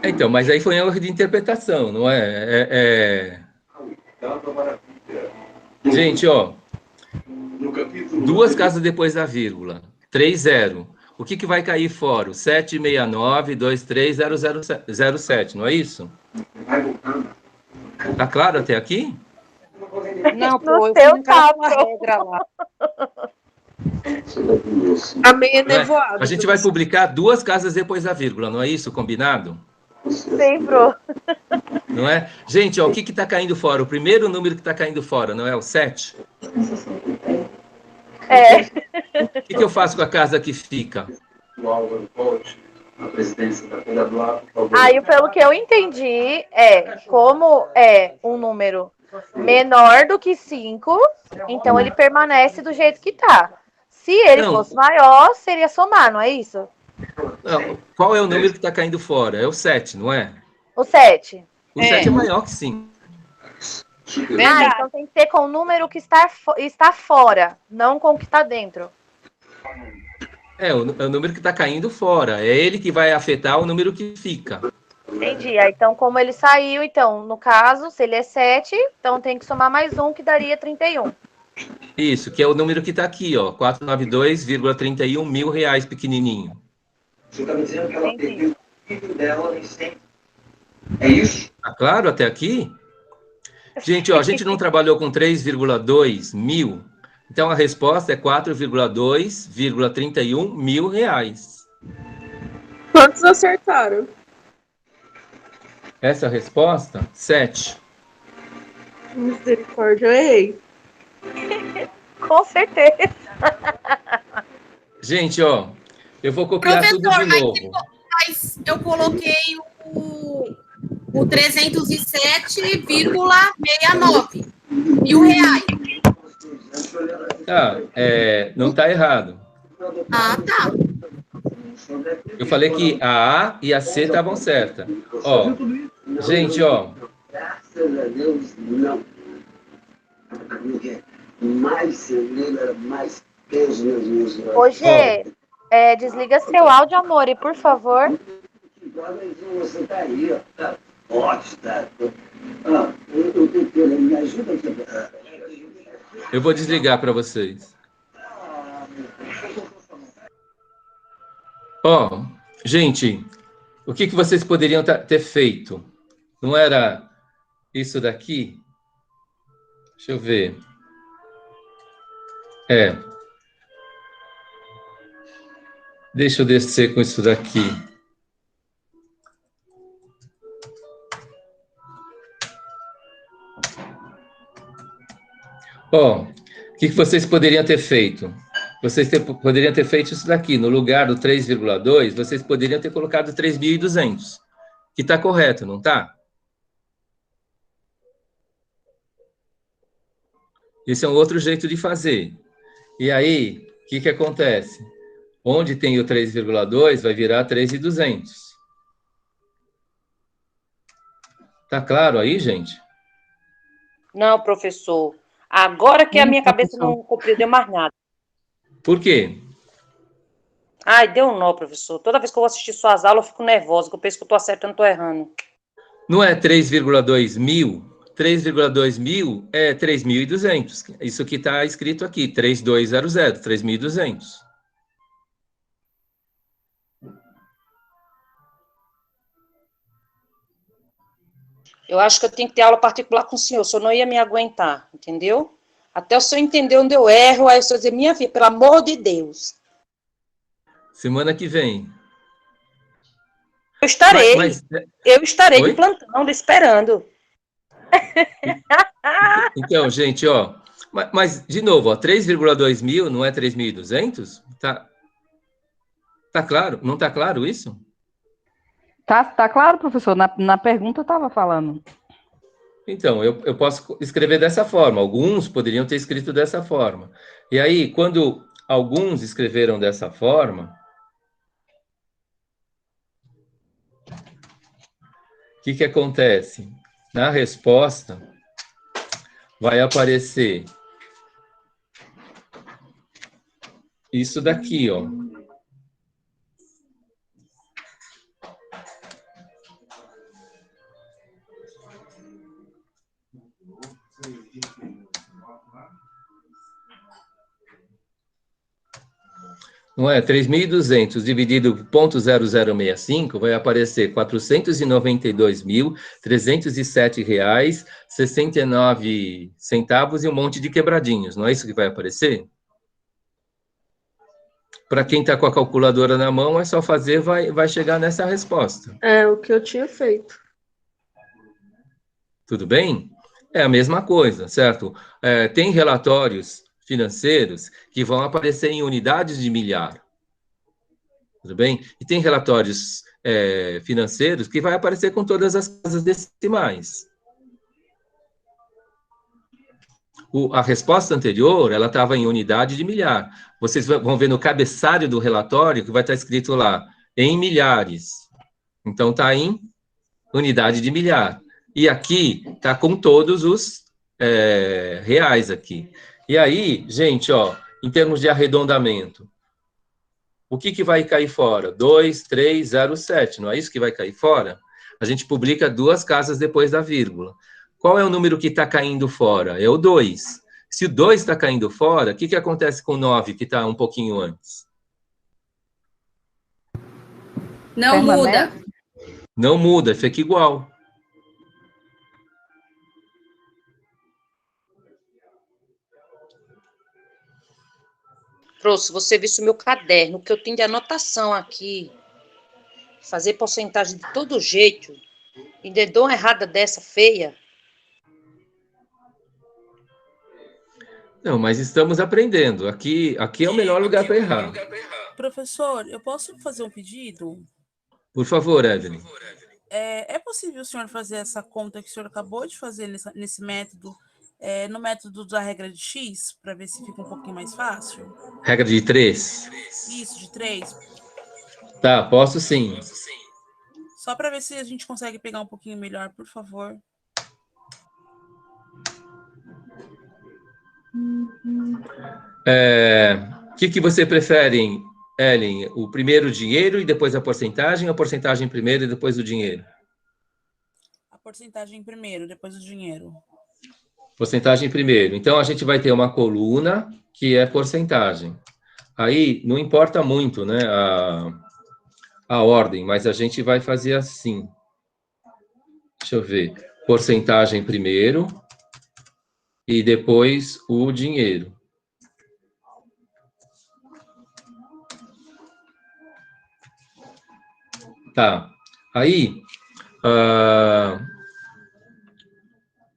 Então, mas aí foi um erro de interpretação, não é? Gente, ó, 2 casas depois da vírgula, 3,0. O que vai cair fora? O 769230007, não é isso? Tá claro até aqui? Não, pô, eu fui naquela regra lá. A meia é Não é? nevoada. A gente vai publicar 2 casas depois da vírgula, não é isso? Combinado? Sim, Pro. Não é? Gente, ó, o que está caindo fora? O primeiro número que está caindo fora, não é o 7? É. O que eu faço com a casa que fica? Aí, pelo que eu entendi, como é um número menor do que 5, então ele permanece do jeito que tá. Se ele fosse maior, seria somar, não é isso? Não, qual é o número que está caindo fora? É o 7, não é? O 7. O 7 é maior que 5. Então tem que ser com o número que está fora, não com o que está dentro. É o número que está caindo fora. É ele que vai afetar o número que fica. Entendi. Então, como ele saiu, então, no caso, se ele é 7, então tem que somar mais um, que daria 31. Isso, que é o número que está aqui, ó. 492,31 mil reais, pequenininho. Você está me dizendo que ela perdeu o nível dela em 100. É isso? Tá claro até aqui? Gente, ó, a gente não trabalhou com 3,2 mil. Então, a resposta é 4,2,31 mil reais. Quantos acertaram? Essa resposta, 7. Misericórdia, eu errei. Com certeza. Gente, ó, eu vou copiar tudo de novo. Mas eu coloquei o 307,69 mil reais. Tá, não tá errado. Ah, tá. Eu falei que a A e a C estavam certas. Ó, gente, ó. Graças a Deus, não. Mais cerveja, mais peso nas minhas mãos. Ô, Gê, desliga seu áudio, amor, e por favor. Você tá aí, ó. Tá forte, tá? Eu tô querendo, me ajuda aqui. Eu vou desligar para vocês. Ó, gente, o que vocês poderiam ter feito? Não era isso daqui? Deixa eu ver. Deixa eu descer com isso daqui. Ó, o que vocês poderiam ter feito? Vocês poderiam ter feito isso daqui. No lugar do 3,2, vocês poderiam ter colocado 3.200. Que está correto, não está? Esse é um outro jeito de fazer. E aí, o que acontece? Onde tem o 3,2, vai virar 3.200. Tá claro aí, gente? Não, professor. Agora que a minha cabeça não compreendeu mais nada. Por quê? Ai, deu um nó, professor. Toda vez que eu vou assistir suas aulas, eu fico nervosa, que eu penso que eu tô acertando, tô errando. Não é 3,2 mil? 3,2 mil é 3.200. Isso que está escrito aqui, 3200, 3.200. Eu acho que eu tenho que ter aula particular com o senhor não ia me aguentar, entendeu? Até o senhor entender onde eu erro, aí o senhor dizer, minha filha, pelo amor de Deus. Semana que vem. Eu estarei. Eu estarei Oi? de plantão, esperando. Então, gente, ó. Mas de novo, ó, 3,2 mil não é 3.200? Tá claro? Não tá claro isso? Tá claro, professor? Na pergunta eu estava falando. Então, eu posso escrever dessa forma. Alguns poderiam ter escrito dessa forma. E aí, quando alguns escreveram dessa forma, o que acontece? Na resposta, vai aparecer isso daqui, ó. Não é? 3.200 dividido por 0,0065 vai aparecer R$ 492.307,69 e um monte de quebradinhos. Não é isso que vai aparecer? Para quem está com a calculadora na mão, é só fazer, vai chegar nessa resposta. É o que eu tinha feito. Tudo bem? É a mesma coisa, certo? Tem relatórios financeiros que vão aparecer em unidades de milhar. Tudo bem? E tem relatórios financeiros que vai aparecer com todas as casas decimais. A resposta anterior, ela estava em unidade de milhar. Vocês vão ver no cabeçalho do relatório que vai estar escrito lá, em milhares. Então, está em unidade de milhar. E aqui está com todos os reais aqui. E aí, gente, ó, em termos de arredondamento, o que vai cair fora? 2,307, não é isso que vai cair fora? A gente publica 2 casas depois da vírgula. Qual é o número que está caindo fora? É o 2. Se o 2 está caindo fora, o que acontece com o 9, que está um pouquinho antes? Não muda. Não muda, fica igual. Se você visse o meu caderno, que eu tenho de anotação aqui, fazer porcentagem de todo jeito, e de dou uma errada dessa feia. Não, mas estamos aprendendo. Aqui é o melhor lugar para errar. Professor, eu posso fazer um pedido? Por favor, Evelyn. É possível o senhor fazer essa conta que o senhor acabou de fazer nesse método, no método da regra de X, para ver se fica um pouquinho mais fácil? Regra de 3? Isso, de 3. Tá, posso sim. Só para ver se a gente consegue pegar um pouquinho melhor, por favor. O que você prefere, Ellen? O primeiro dinheiro e depois a porcentagem, ou a porcentagem primeiro e depois o dinheiro? A porcentagem primeiro, depois o dinheiro. Porcentagem primeiro. Então, a gente vai ter uma coluna que é porcentagem. Aí, não importa muito, né, a ordem, mas a gente vai fazer assim. Deixa eu ver. Porcentagem primeiro e depois o dinheiro. Tá. Aí,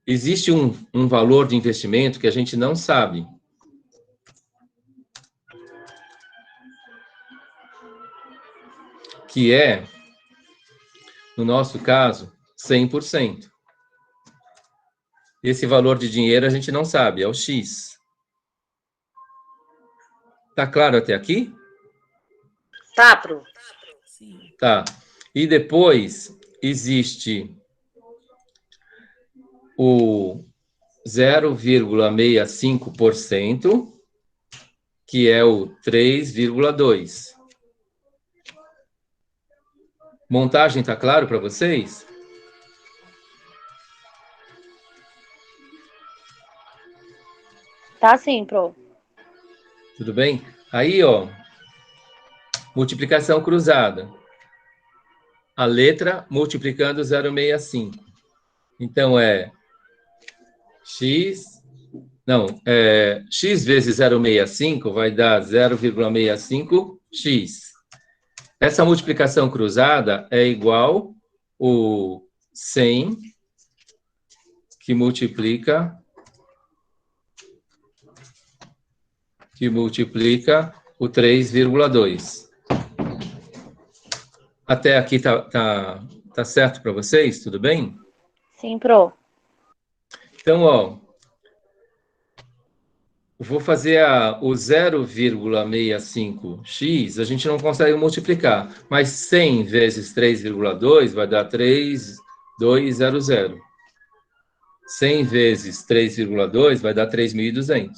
existe um valor de investimento que a gente não sabe. Que é, no nosso caso, 100%. Esse valor de dinheiro a gente não sabe, é o X. Tá claro até aqui? Tá, Pro. Sim. Tá. E depois existe o 0,65%, que é o 3,2%. Montagem tá claro para vocês? Tá sim, Pro. Tudo bem? Aí, ó, multiplicação cruzada. A letra multiplicando 0,65. Então, X vezes 0,65 vai dar 0,65x. Essa multiplicação cruzada é igual o 100 que multiplica o 3,2. Até aqui tá certo para vocês? Tudo bem? Sim, pro. Então, ó, vou fazer o 0,65x, a gente não consegue multiplicar, mas 100 vezes 3,2 vai dar 3.200. 100 vezes 3,2 vai dar 3.200.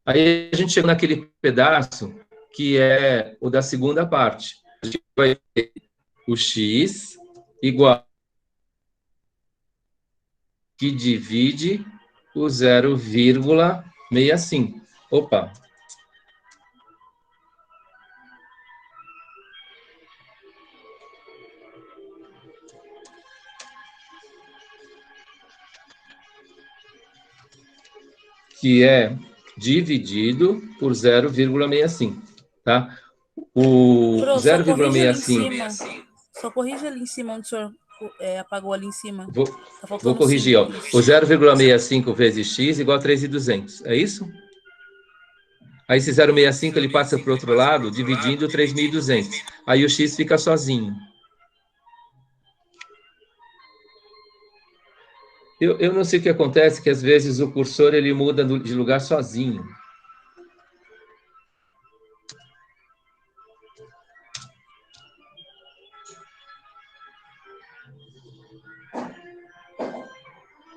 Aí a gente chega naquele pedaço que é o da segunda parte. A gente vai ter o x igual que divide o 0,65. Opa! Que é dividido por 0,65, tá? O Pro, só corrige ali em 0,65... cima. Só corrige ali em cima, onde o senhor apagou ali em cima. Vou Tá faltando corrigir, ó. 5. O 0,65 vezes x igual a 3.200. É isso? Aí esse 0,65 ele passa para o outro lado, dividindo 3.200. Aí o x fica sozinho. Eu não sei o que acontece, que às vezes o cursor ele muda de lugar sozinho.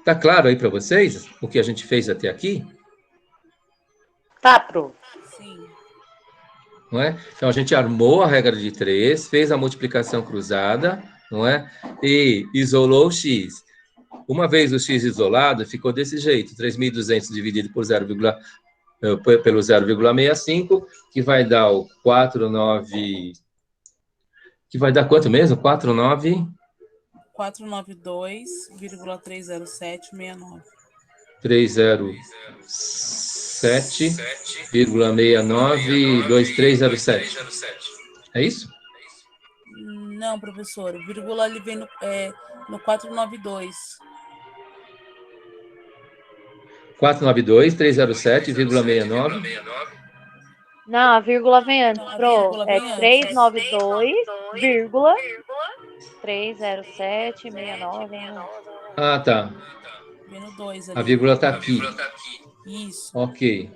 Tá claro aí para vocês o que a gente fez até aqui? Tá, pro. Sim. Não é? Então, a gente armou a regra de 3, fez a multiplicação cruzada, não é? E isolou o x. Uma vez o x isolado, ficou desse jeito, 3.200 dividido por pelo 0,65, que vai dar o 49... Que vai dar quanto mesmo? 492,30769. 307,692307. É isso? Não, professor. O vírgula ele vem no 492. 492, 307,69. Não, a vírgula vem antes, Não, a pro. vírgula É vem antes. 392,30769. Ah, tá. Vem no 2 ali. A vírgula está aqui. Isso. Ok.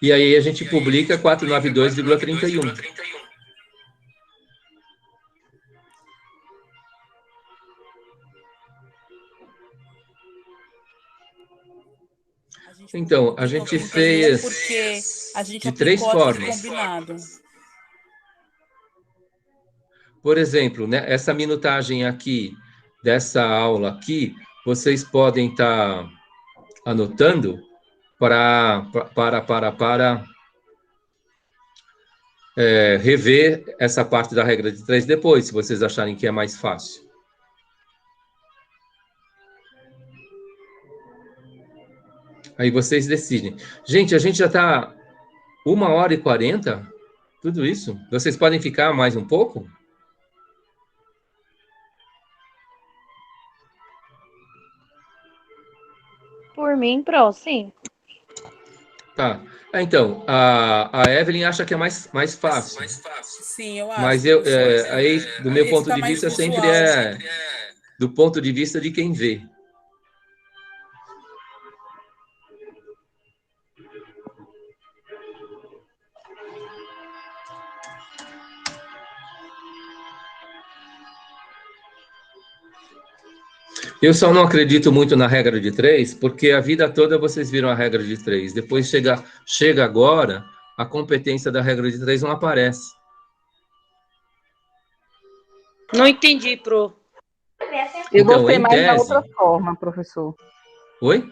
E aí a gente publica 492,31. Então, a gente fez porque a gente de 3 formas. Combinado. Por exemplo, né, essa minutagem aqui, dessa aula aqui, vocês podem estar anotando para rever essa parte da regra de 3 depois, se vocês acharem que é mais fácil. Aí vocês decidem. Gente, a gente já está 1h40? Tudo isso? Vocês podem ficar mais um pouco? Por mim, pro, sim. Tá. Então, a Evelyn acha que é mais fácil. Sim, eu acho. Mas aí, do meu ponto de vista, sempre é do ponto de vista de quem vê. Eu só não acredito muito na regra de 3, porque a vida toda vocês viram a regra de 3. Depois chega agora, a competência da regra de 3 não aparece. Não entendi, pro. Eu Então, gostei em mais da tese- outra forma, professor. Oi?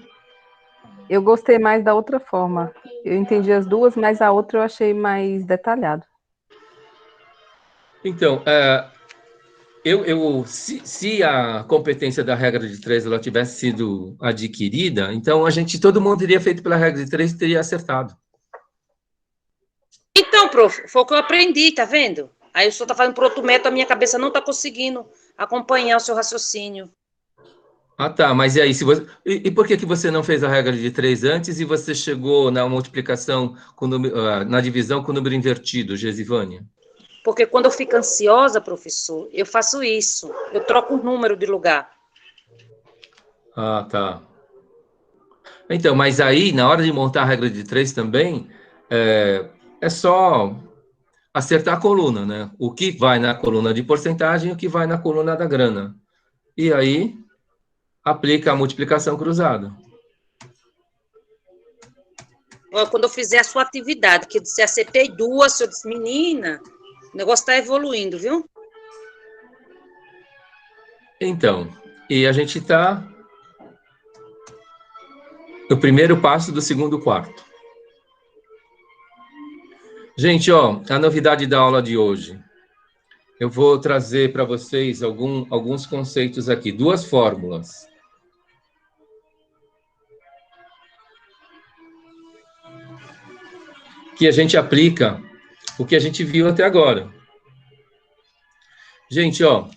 Eu gostei mais da outra forma. Eu entendi as duas, mas a outra eu achei mais detalhado. Então, se a competência da regra de 3 ela tivesse sido adquirida, então todo mundo teria feito pela regra de 3 e teria acertado. Então, prof, foi o que eu aprendi, tá vendo? Aí o senhor tá fazendo por outro método, a minha cabeça não tá conseguindo acompanhar o seu raciocínio. Ah, tá, mas e aí, se você... e por que que você não fez a regra de 3 antes e você chegou na multiplicação, na divisão com o número invertido, Gesivânia? Porque quando eu fico ansiosa, professor, eu faço isso. Eu troco o número de lugar. Ah, tá. Então, mas aí, na hora de montar a regra de 3 também, é só acertar a coluna, né? O que vai na coluna de porcentagem e o que vai na coluna da grana. E aí, aplica a multiplicação cruzada. Quando eu fizer a sua atividade, que você acertei 2, eu disse, menina, o negócio está evoluindo, viu? Então, e a gente está no primeiro passo do segundo quarto. Gente, ó, a novidade da aula de hoje. Eu vou trazer para vocês alguns conceitos aqui, 2 fórmulas. Que a gente aplica o que a gente viu até agora. Gente, ó,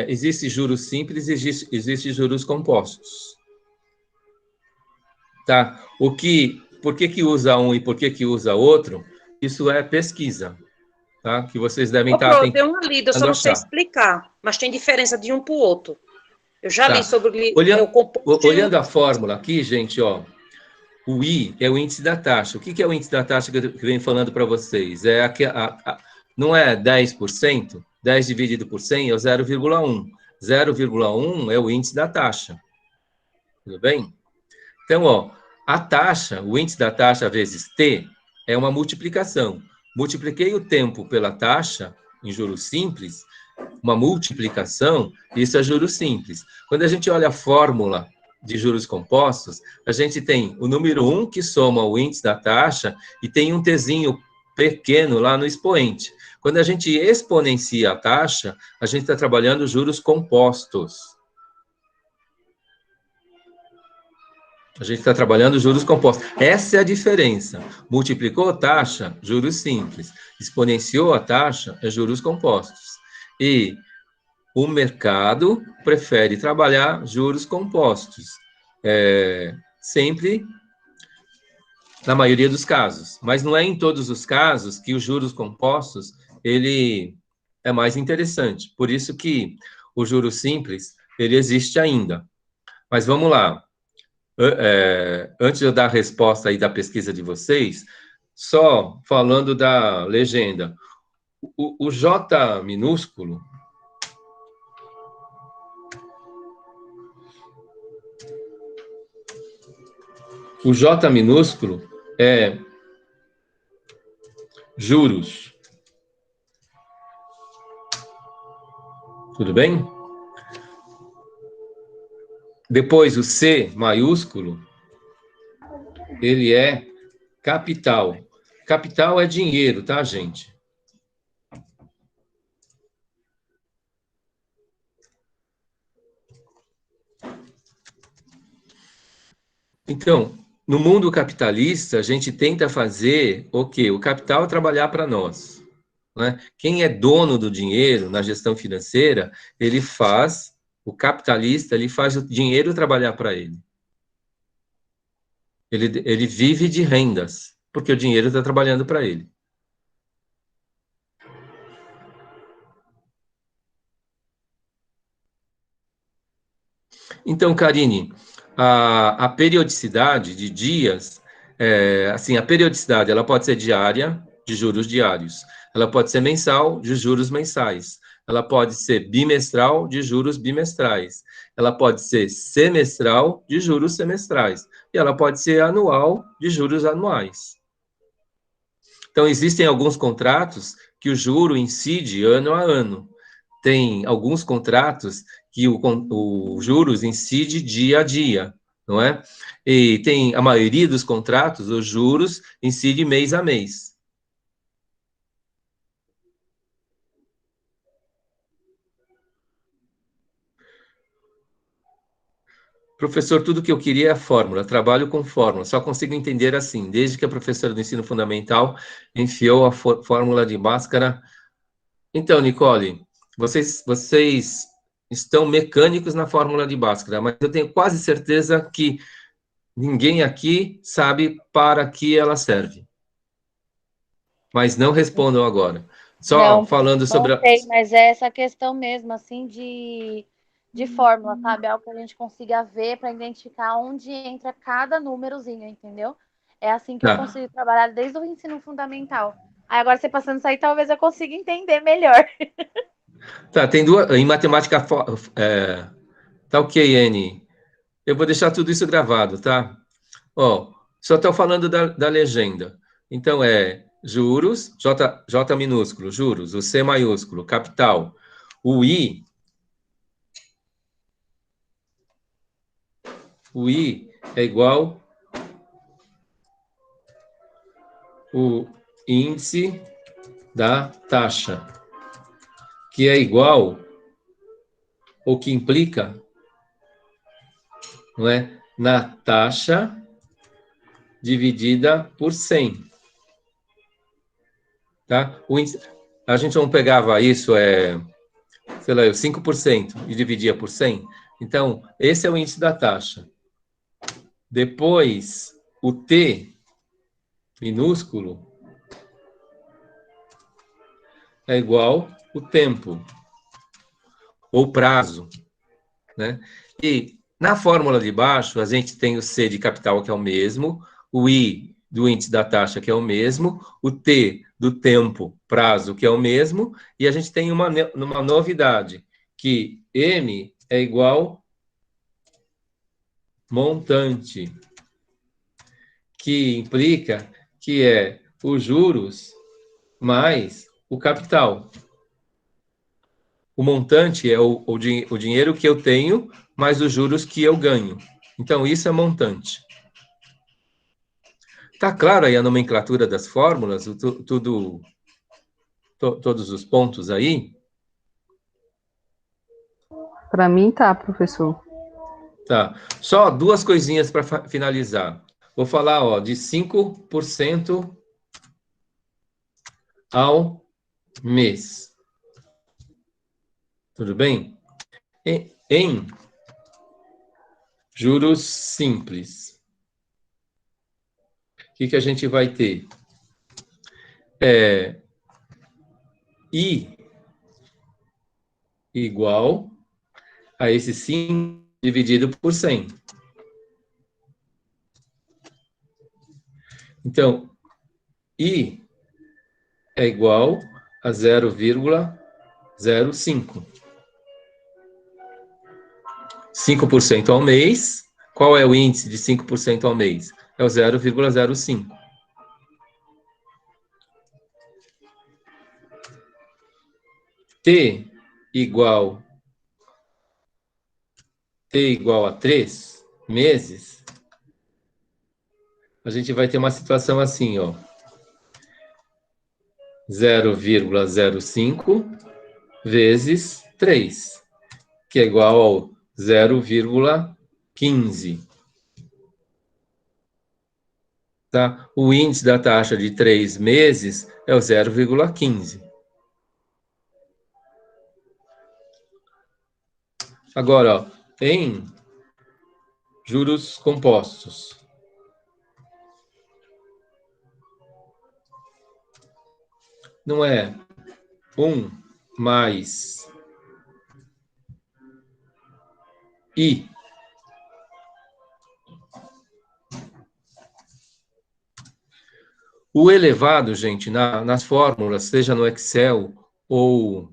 existe juros simples e existe juros compostos. Tá? Por que usa um e por que usa outro? Isso é pesquisa, tá? Que vocês devem estar tentando. Eu dei uma lida, eu só não sei explicar, mas tem diferença de um para o outro. Eu já li sobre olhando a fórmula aqui, gente, ó, o I é o índice da taxa. O que é o índice da taxa que eu venho falando para vocês? Não é 10%? 10 dividido por 100 é o 0,1. 0,1 é o índice da taxa. Tudo bem? Então, ó, a taxa, o índice da taxa vezes T, é uma multiplicação. Multipliquei o tempo pela taxa, em juros simples, uma multiplicação, isso é juros simples. Quando a gente olha a fórmula de juros compostos, a gente tem o número 1, que soma o índice da taxa, e tem um tzinho pequeno lá no expoente. Quando a gente exponencia a taxa, a gente está trabalhando juros compostos. A gente está trabalhando juros compostos. Essa é a diferença. Multiplicou a taxa, juros simples. Exponenciou a taxa, é juros compostos. E o mercado prefere trabalhar juros compostos. Sempre, na maioria dos casos. Mas não é em todos os casos que os juros compostos, ele é mais interessante. Por isso que o juros simples, ele existe ainda. Mas vamos lá. Antes de eu dar a resposta aí da pesquisa de vocês, só falando da legenda. O J minúsculo, o J minúsculo é juros. Tudo bem? Depois, o C maiúsculo, ele é capital. Capital é dinheiro, tá, gente? Então, no mundo capitalista, a gente tenta fazer o quê? O capital trabalhar para nós, né? Quem é dono do dinheiro na gestão financeira, ele faz... O capitalista, ele faz o dinheiro trabalhar para ele. Ele vive de rendas, porque o dinheiro está trabalhando para ele. Então, Karine, a periodicidade de dias, assim, a periodicidade, ela pode ser diária, de juros diários. Ela pode ser mensal, de juros mensais. Ela pode ser bimestral, de juros bimestrais. Ela pode ser semestral, de juros semestrais. E ela pode ser anual, de juros anuais. Então, existem alguns contratos que o juro incide ano a ano. Tem alguns contratos que o juros incide dia a dia, não é? E tem a maioria dos contratos, os juros incide mês a mês. Professor, tudo que eu queria é a fórmula, trabalho com fórmula, só consigo entender assim, desde que a professora do ensino fundamental enfiou a fórmula de Bhaskara. Então, Nicole, vocês estão mecânicos na fórmula de Bhaskara, mas eu tenho quase certeza que ninguém aqui sabe para que ela serve. Mas não respondam agora. Só Não, falando sobre... não sei, mas é essa questão mesmo, assim, de fórmula, sabe? Algo que a gente consiga ver para identificar onde entra cada númerozinho, entendeu? É assim que eu Tá. consigo trabalhar desde o ensino fundamental. Aí agora você passando isso aí, talvez eu consiga entender melhor. Tá, tem duas... Em matemática... Tá ok, N. Eu vou deixar tudo isso gravado, tá? Ó, só estou falando da legenda. Então, juros, J minúsculo, juros, o C maiúsculo, capital. O I é igual o índice da taxa, que é igual, ou que implica, não é? Na taxa dividida por 100. Tá? A gente não pegava isso, sei lá, 5% e dividia por 100. Então, esse é o índice da taxa. Depois, o T minúsculo é igual o tempo, ou prazo, né? E na fórmula de baixo, a gente tem o C de capital, que é o mesmo, o I do índice da taxa, que é o mesmo, o T do tempo, prazo, que é o mesmo, e a gente tem uma novidade, que M é igual montante, que implica que é os juros mais o capital. O montante é o dinheiro que eu tenho, mais os juros que eu ganho. Então, isso é montante. Tá claro aí a nomenclatura das fórmulas, todos os pontos aí? Para mim tá, professor. Tá. Só duas coisinhas para finalizar. Vou falar, ó, de 5% ao mês. Tudo bem? Em juros simples, o que a gente vai ter? I igual a esse 5 dividido por 100. Então, I é igual a 0,05. 5% ao mês. Qual é o índice de 5% ao mês? É o 0,05. T igual a 3 meses, a gente vai ter uma situação assim, ó. 0,05 vezes 3, que é igual ao 0,15. Tá? O índice da taxa de 3 meses é o 0,15. Agora, ó, em juros compostos. Não é 1 mais I o elevado, gente, nas fórmulas, seja no Excel ou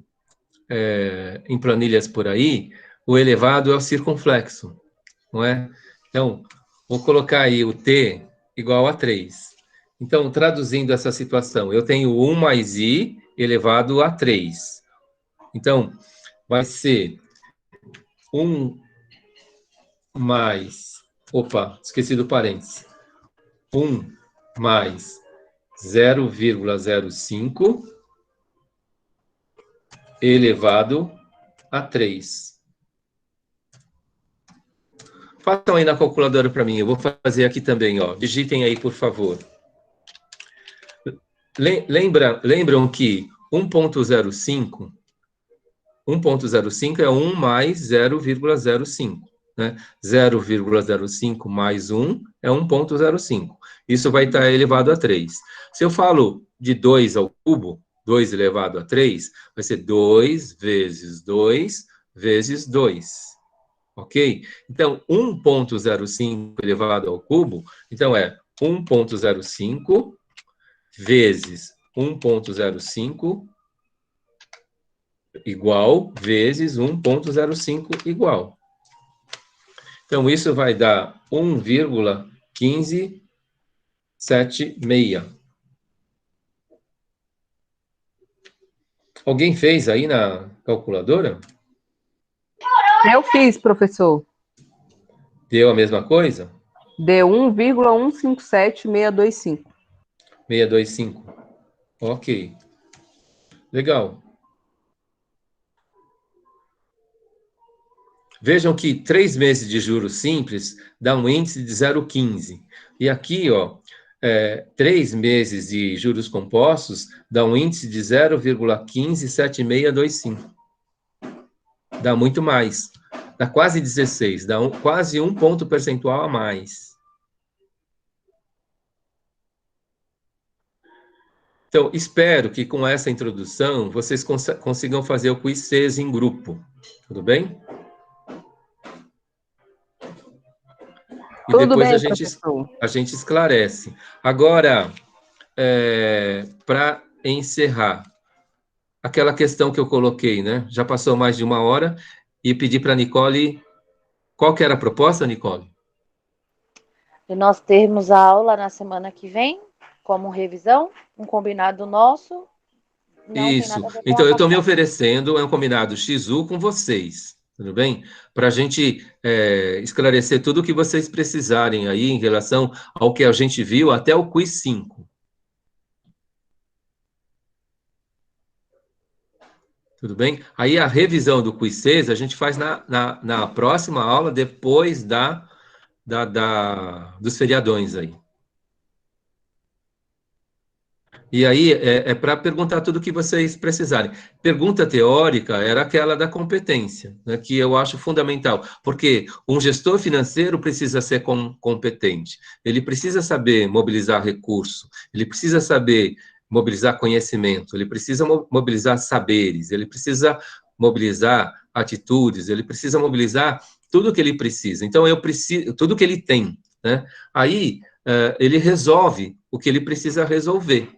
em planilhas por aí, o elevado é o circunflexo, não é? Então, vou colocar aí o T igual a 3. Então, traduzindo essa situação, eu tenho 1 mais I elevado a 3. Então, vai ser 1 mais... Opa, esqueci do parênteses. 1 mais 0,05 elevado a 3. Façam aí na calculadora para mim, eu vou fazer aqui também, ó. Digitem aí, por favor. Lembram que 1,05 1,05 é 1 mais 0,05. Né? 0,05 mais 1 é 1,05. Isso vai estar elevado a 3. Se eu falo de 2 ao cubo, 2 elevado a 3, vai ser 2 vezes 2 vezes 2. Ok? Então, 1,05 elevado ao cubo, então é 1,05 vezes 1,05 igual vezes 1,05 igual. Então, isso vai dar 1,1576. Alguém fez aí na calculadora? Eu fiz, professor. Deu a mesma coisa? Deu 1,157625. 625. Ok. Legal. Vejam que 3 meses de juros simples dá um índice de 0,15. E aqui, ó, 3 meses de juros compostos dá um índice de 0,157625. Dá muito mais. Dá quase 16. Dá quase 1 ponto percentual a mais. Então, espero que com essa introdução vocês consigam fazer o quiz 6 em grupo. Tudo bem? E Tudo depois bem, a gente esclarece. Agora, para encerrar, aquela questão que eu coloquei, né? Já passou mais de 1 hora e pedi para a Nicole... Qual que era a proposta, Nicole? De nós termos a aula na semana que vem, como revisão, um combinado nosso. Não Isso. tem nada a ver com Então, a eu estou me faculdade. oferecendo, é um combinado XU com vocês, tudo bem? Para a gente esclarecer tudo o que vocês precisarem aí em relação ao que a gente viu até o quiz 5. Tudo bem? Aí a revisão do quiz 6 a gente faz na próxima aula, depois dos feriadões aí. E aí é para perguntar tudo o que vocês precisarem. Pergunta teórica era aquela da competência, né, que eu acho fundamental, porque um gestor financeiro precisa ser competente, ele precisa saber mobilizar recurso, ele precisa saber mobilizar conhecimento, ele precisa mobilizar saberes, ele precisa mobilizar atitudes, ele precisa mobilizar tudo que ele precisa. Então, tudo que ele tem, né? Aí, ele resolve o que ele precisa resolver,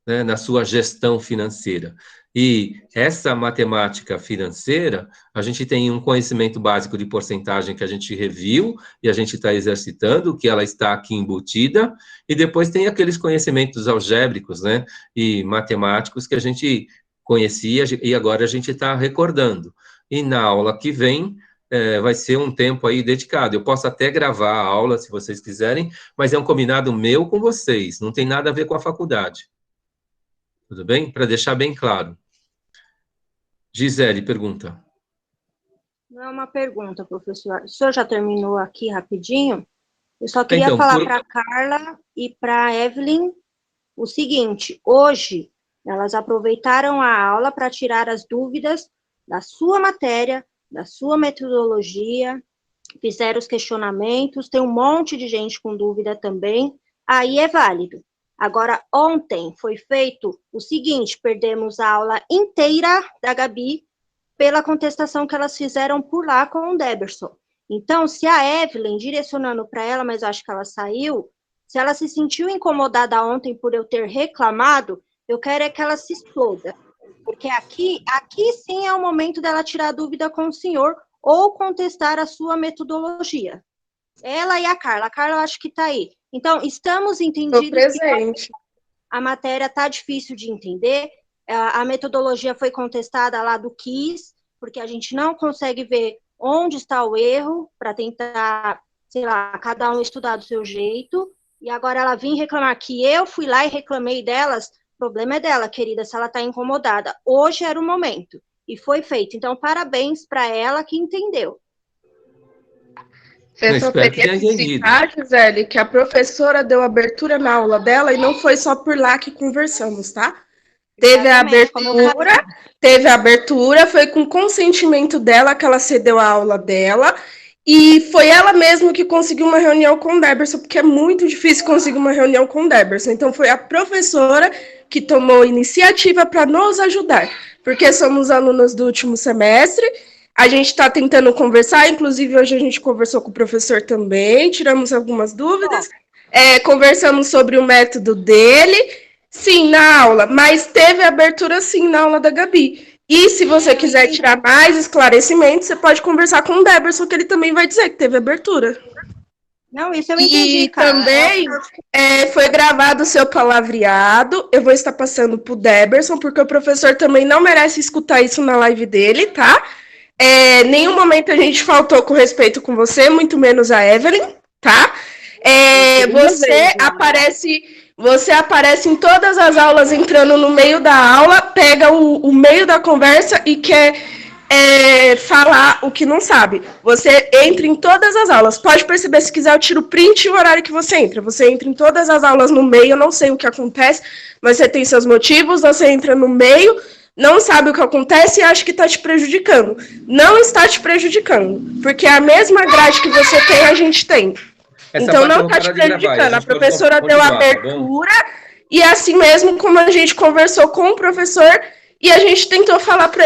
né, na sua gestão financeira. E essa matemática financeira, a gente tem um conhecimento básico de porcentagem que a gente reviu e a gente está exercitando, que ela está aqui embutida, e depois tem aqueles conhecimentos algébricos, né, e matemáticos que a gente conhecia e agora a gente está recordando. E na aula que vem, vai ser um tempo aí dedicado. Eu posso até gravar a aula, se vocês quiserem, mas é um combinado meu com vocês, não tem nada a ver com a faculdade. Tudo bem? Para deixar bem claro. Gisele, pergunta. Não é uma pergunta, professor. O senhor já terminou aqui rapidinho? Eu só queria falar para a Carla e para a Evelyn o seguinte: hoje elas aproveitaram a aula para tirar as dúvidas da sua matéria, da sua metodologia, fizeram os questionamentos, tem um monte de gente com dúvida também, aí é válido. Agora, ontem foi feito o seguinte, perdemos a aula inteira da Gabi pela contestação que elas fizeram por lá com o Deberson. Então, se a Evelyn, direcionando para ela, mas acho que ela saiu, se ela se sentiu incomodada ontem por eu ter reclamado, eu quero é que ela se exploda. Porque aqui sim é o momento dela tirar a dúvida com o senhor ou contestar a sua metodologia. Ela e a Carla eu acho que está aí. Então, estamos entendidos que a matéria está difícil de entender, a metodologia foi contestada lá do KISS, porque a gente não consegue ver onde está o erro, para tentar, sei lá, cada um estudar do seu jeito, e agora ela vem reclamar que eu fui lá e reclamei delas, o problema é dela, querida, se ela está incomodada. Hoje era o momento, e foi feito. Então, parabéns para ela que entendeu. Você só teria que citar, Gisele, que a professora deu abertura na aula dela e não foi só por lá que conversamos, tá? Teve a abertura, foi com consentimento dela que ela cedeu a aula dela, e foi ela mesma que conseguiu uma reunião com o Deberson, porque é muito difícil conseguir uma reunião com o Deberson. Então, foi a professora que tomou iniciativa para nos ajudar, porque somos alunos do último semestre, a gente está tentando conversar, inclusive hoje a gente conversou com o professor também, tiramos algumas dúvidas, conversamos sobre o método dele. Sim, na aula, mas teve abertura sim na aula da Gabi. E se você quiser tirar mais esclarecimentos, você pode conversar com o Deberson, que ele também vai dizer que teve abertura. Não, isso eu entendi, e também foi gravado o seu palavreado, eu vou estar passando pro Deberson, porque o professor também não merece escutar isso na live dele, tá? Nenhum momento a gente faltou com respeito com você, muito menos a Evelyn, tá? Você aparece em todas as aulas, entrando no meio da aula, pega o meio da conversa e quer falar o que não sabe. Você entra em todas as aulas. Pode perceber, se quiser, eu tiro o print e o horário que você entra. Você entra em todas as aulas no meio, eu não sei o que acontece, mas você tem seus motivos, você entra no meio, não sabe o que acontece e acha que está te prejudicando. Não está te prejudicando, porque a mesma grade que você tem, a gente tem. Então, não está te prejudicando. A professora deu abertura, e assim mesmo como a gente conversou com o professor, e a gente tentou falar para